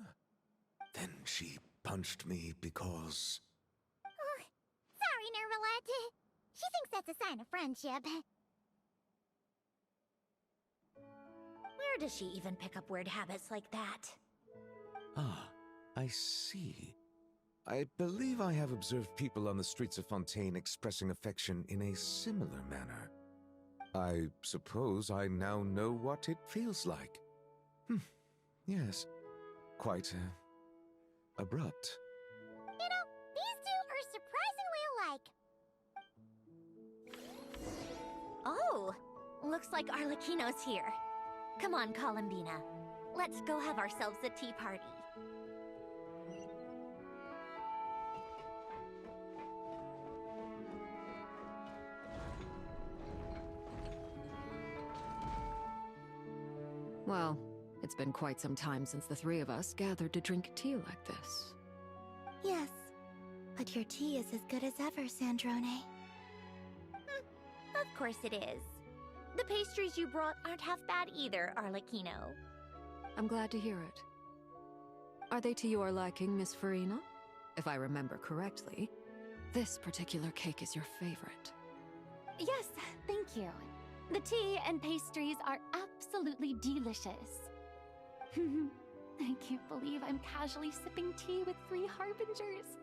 Then she punched me because... Oh, sorry, Nervalette. She thinks that's a sign of friendship. Where does she even pick up weird habits like that? Ah, I see. I believe I have observed people on the streets of Fontaine expressing affection in a similar manner. I suppose I now know what it feels like. Yes. Quite, abrupt. You know, these two are surprisingly alike. Oh! Looks like Arlecchino's here. Come on, Columbina. Let's go have ourselves a tea party. Well, it's been quite some time since the three of us gathered to drink tea like this. Yes, but your tea is as good as ever, Cendrone. Of course it is. The pastries you brought aren't half bad either, Arlecchino. I'm glad to hear it. Are they to your liking, Miss Farina? If I remember correctly, this particular cake is your favorite. Yes, thank you. The tea and pastries are absolutely delicious. I can't believe I'm casually sipping tea with 3 harbingers.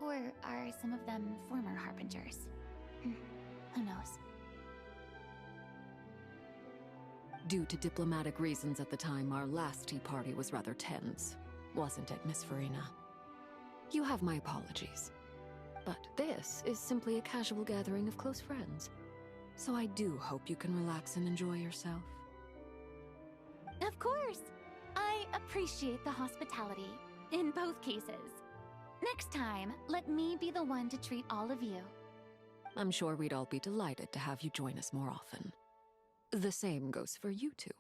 Or are some of them former harbingers? Who knows? Due to diplomatic reasons at the time, our last tea party was rather tense, wasn't it, Miss Farina? You have my apologies. But this is simply a casual gathering of close friends. So I do hope you can relax and enjoy yourself. Of course. I appreciate the hospitality, in both cases. Next time, let me be the one to treat all of you. I'm sure we'd all be delighted to have you join us more often. The same goes for you two.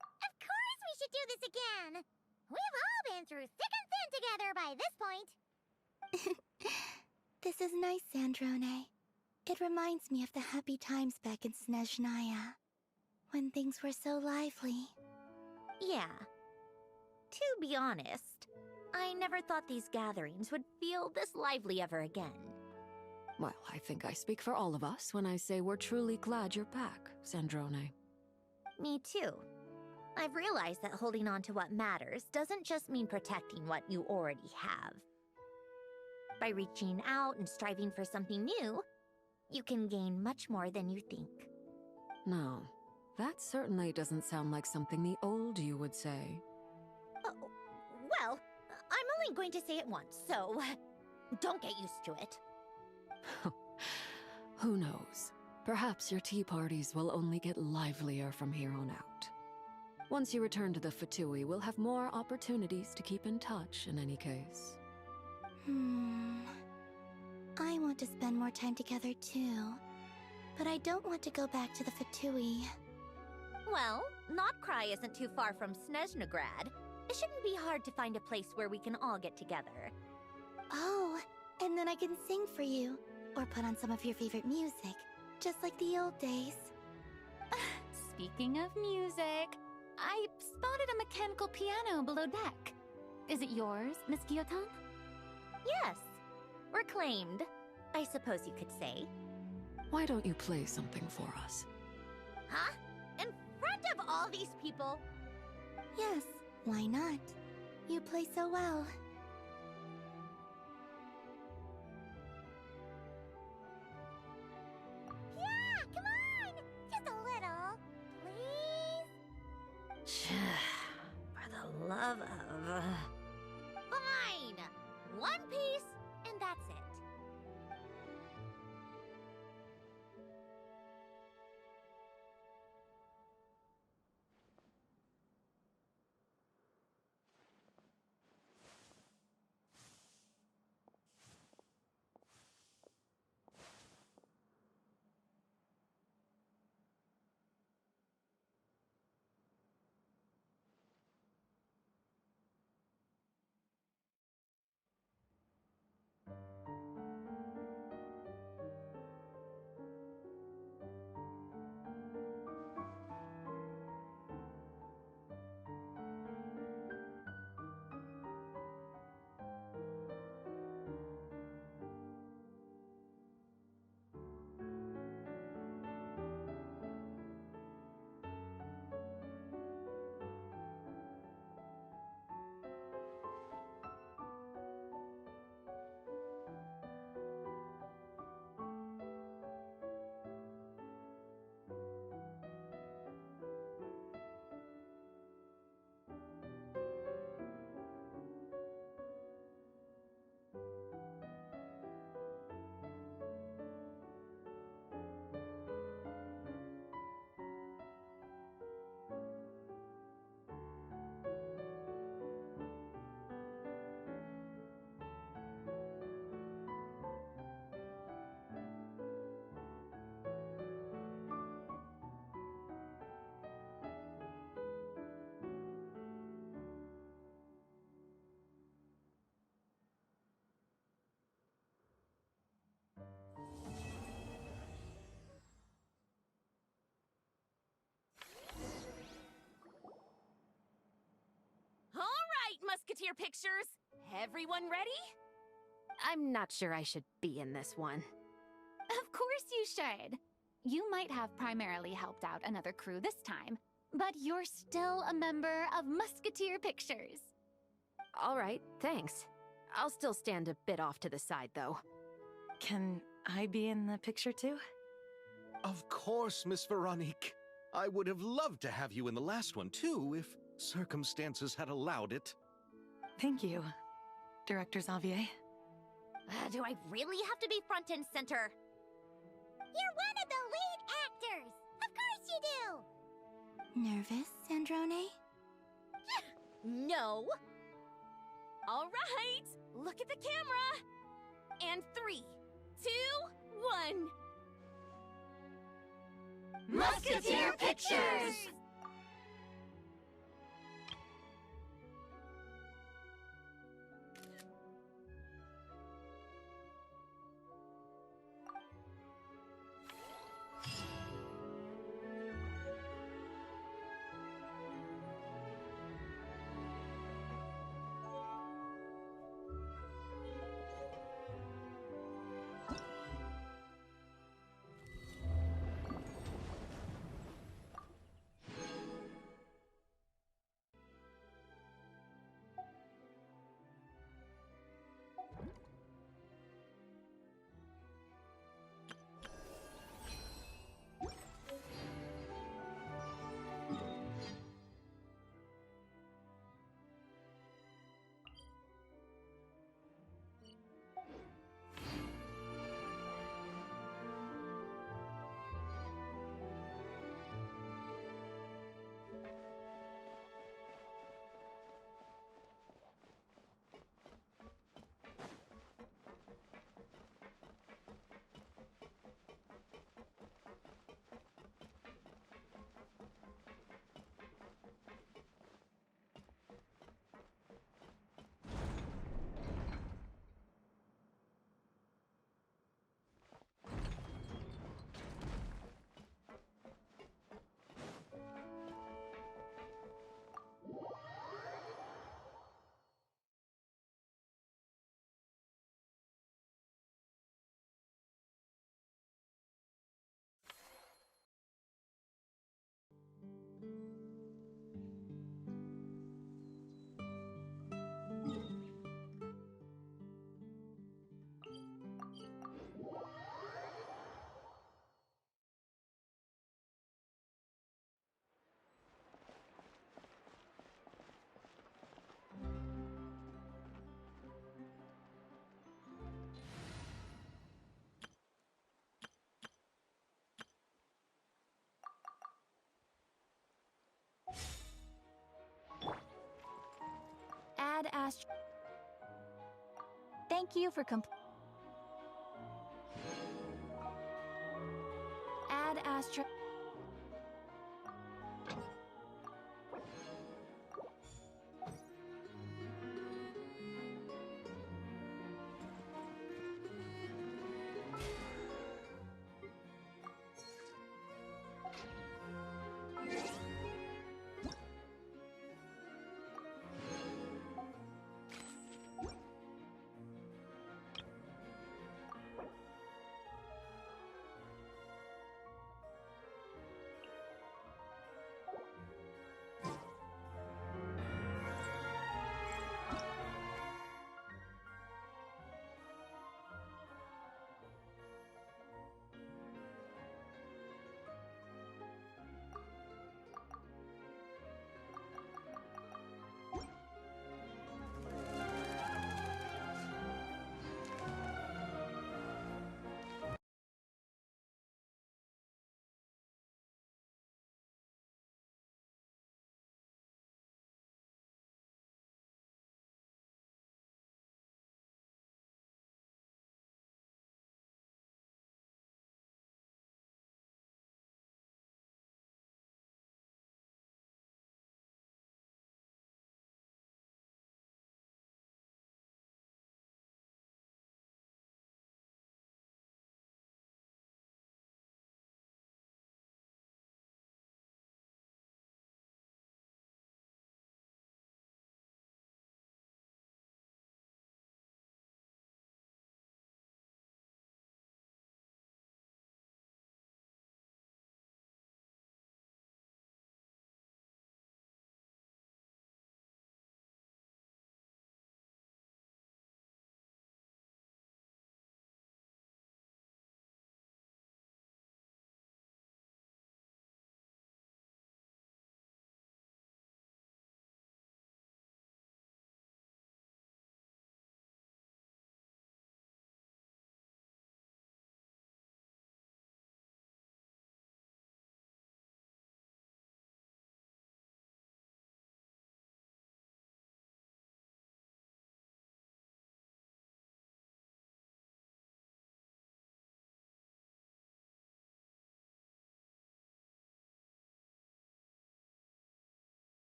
Of course we should do this again! We've all been through thick and thin together by this point. This is nice, Sandrone. It reminds me of the happy times back in Snezhnaya, when things were so lively. Yeah. To be honest, I never thought these gatherings would feel this lively ever again. Well, I think I speak for all of us when I say we're truly glad you're back, Sandrone. Me too. I've realized that holding on to what matters doesn't just mean protecting what you already have. By reaching out and striving for something new, you can gain much more than you think. No, that certainly doesn't sound like something the old you would say. Oh, well, I'm only going to say it once, so don't get used to it. Who knows? Perhaps your tea parties will only get livelier from here on out. Once you return to the Viii, we'll have more opportunities to keep in touch in any case. I want to spend more time together too, but I don't want to go back to the Viii. Well, Notcry isn't too far from Snezhnograd. It shouldn't be hard to find a place where we can all get together. Oh, and then I can sing for you, or put on some of your favorite music, just like the old days. Speaking of music, I spotted a mechanical piano below deck. Is it yours, Miss Guillotin? Yes. Reclaimed, I suppose you could say. Why don't you play something for us? Huh? In front of all these people? Yes, why not? You play so well. Yeah, come on! Just a little, please? For the love of... Fine! One piece, and that's it. Musketeer pictures! Everyone ready? I'm not sure I should be in this one. Of course you should. You might have primarily helped out another crew this time, but you're still a member of Musketeer Pictures. All right, thanks. I'll still stand a bit off to the side, though. Can I be in the picture too? Of course, Miss Veronique. I would have loved to have you in the last one, too, if circumstances had allowed it. Thank you, Director Xavier. Do I really have to be front and center? You're one of the lead actors! Of course you do! Nervous, Sandrone? No! All right! Look at the camera! And 3, 2, 1... Musketeer Pictures! Add Thank you for Add Astra.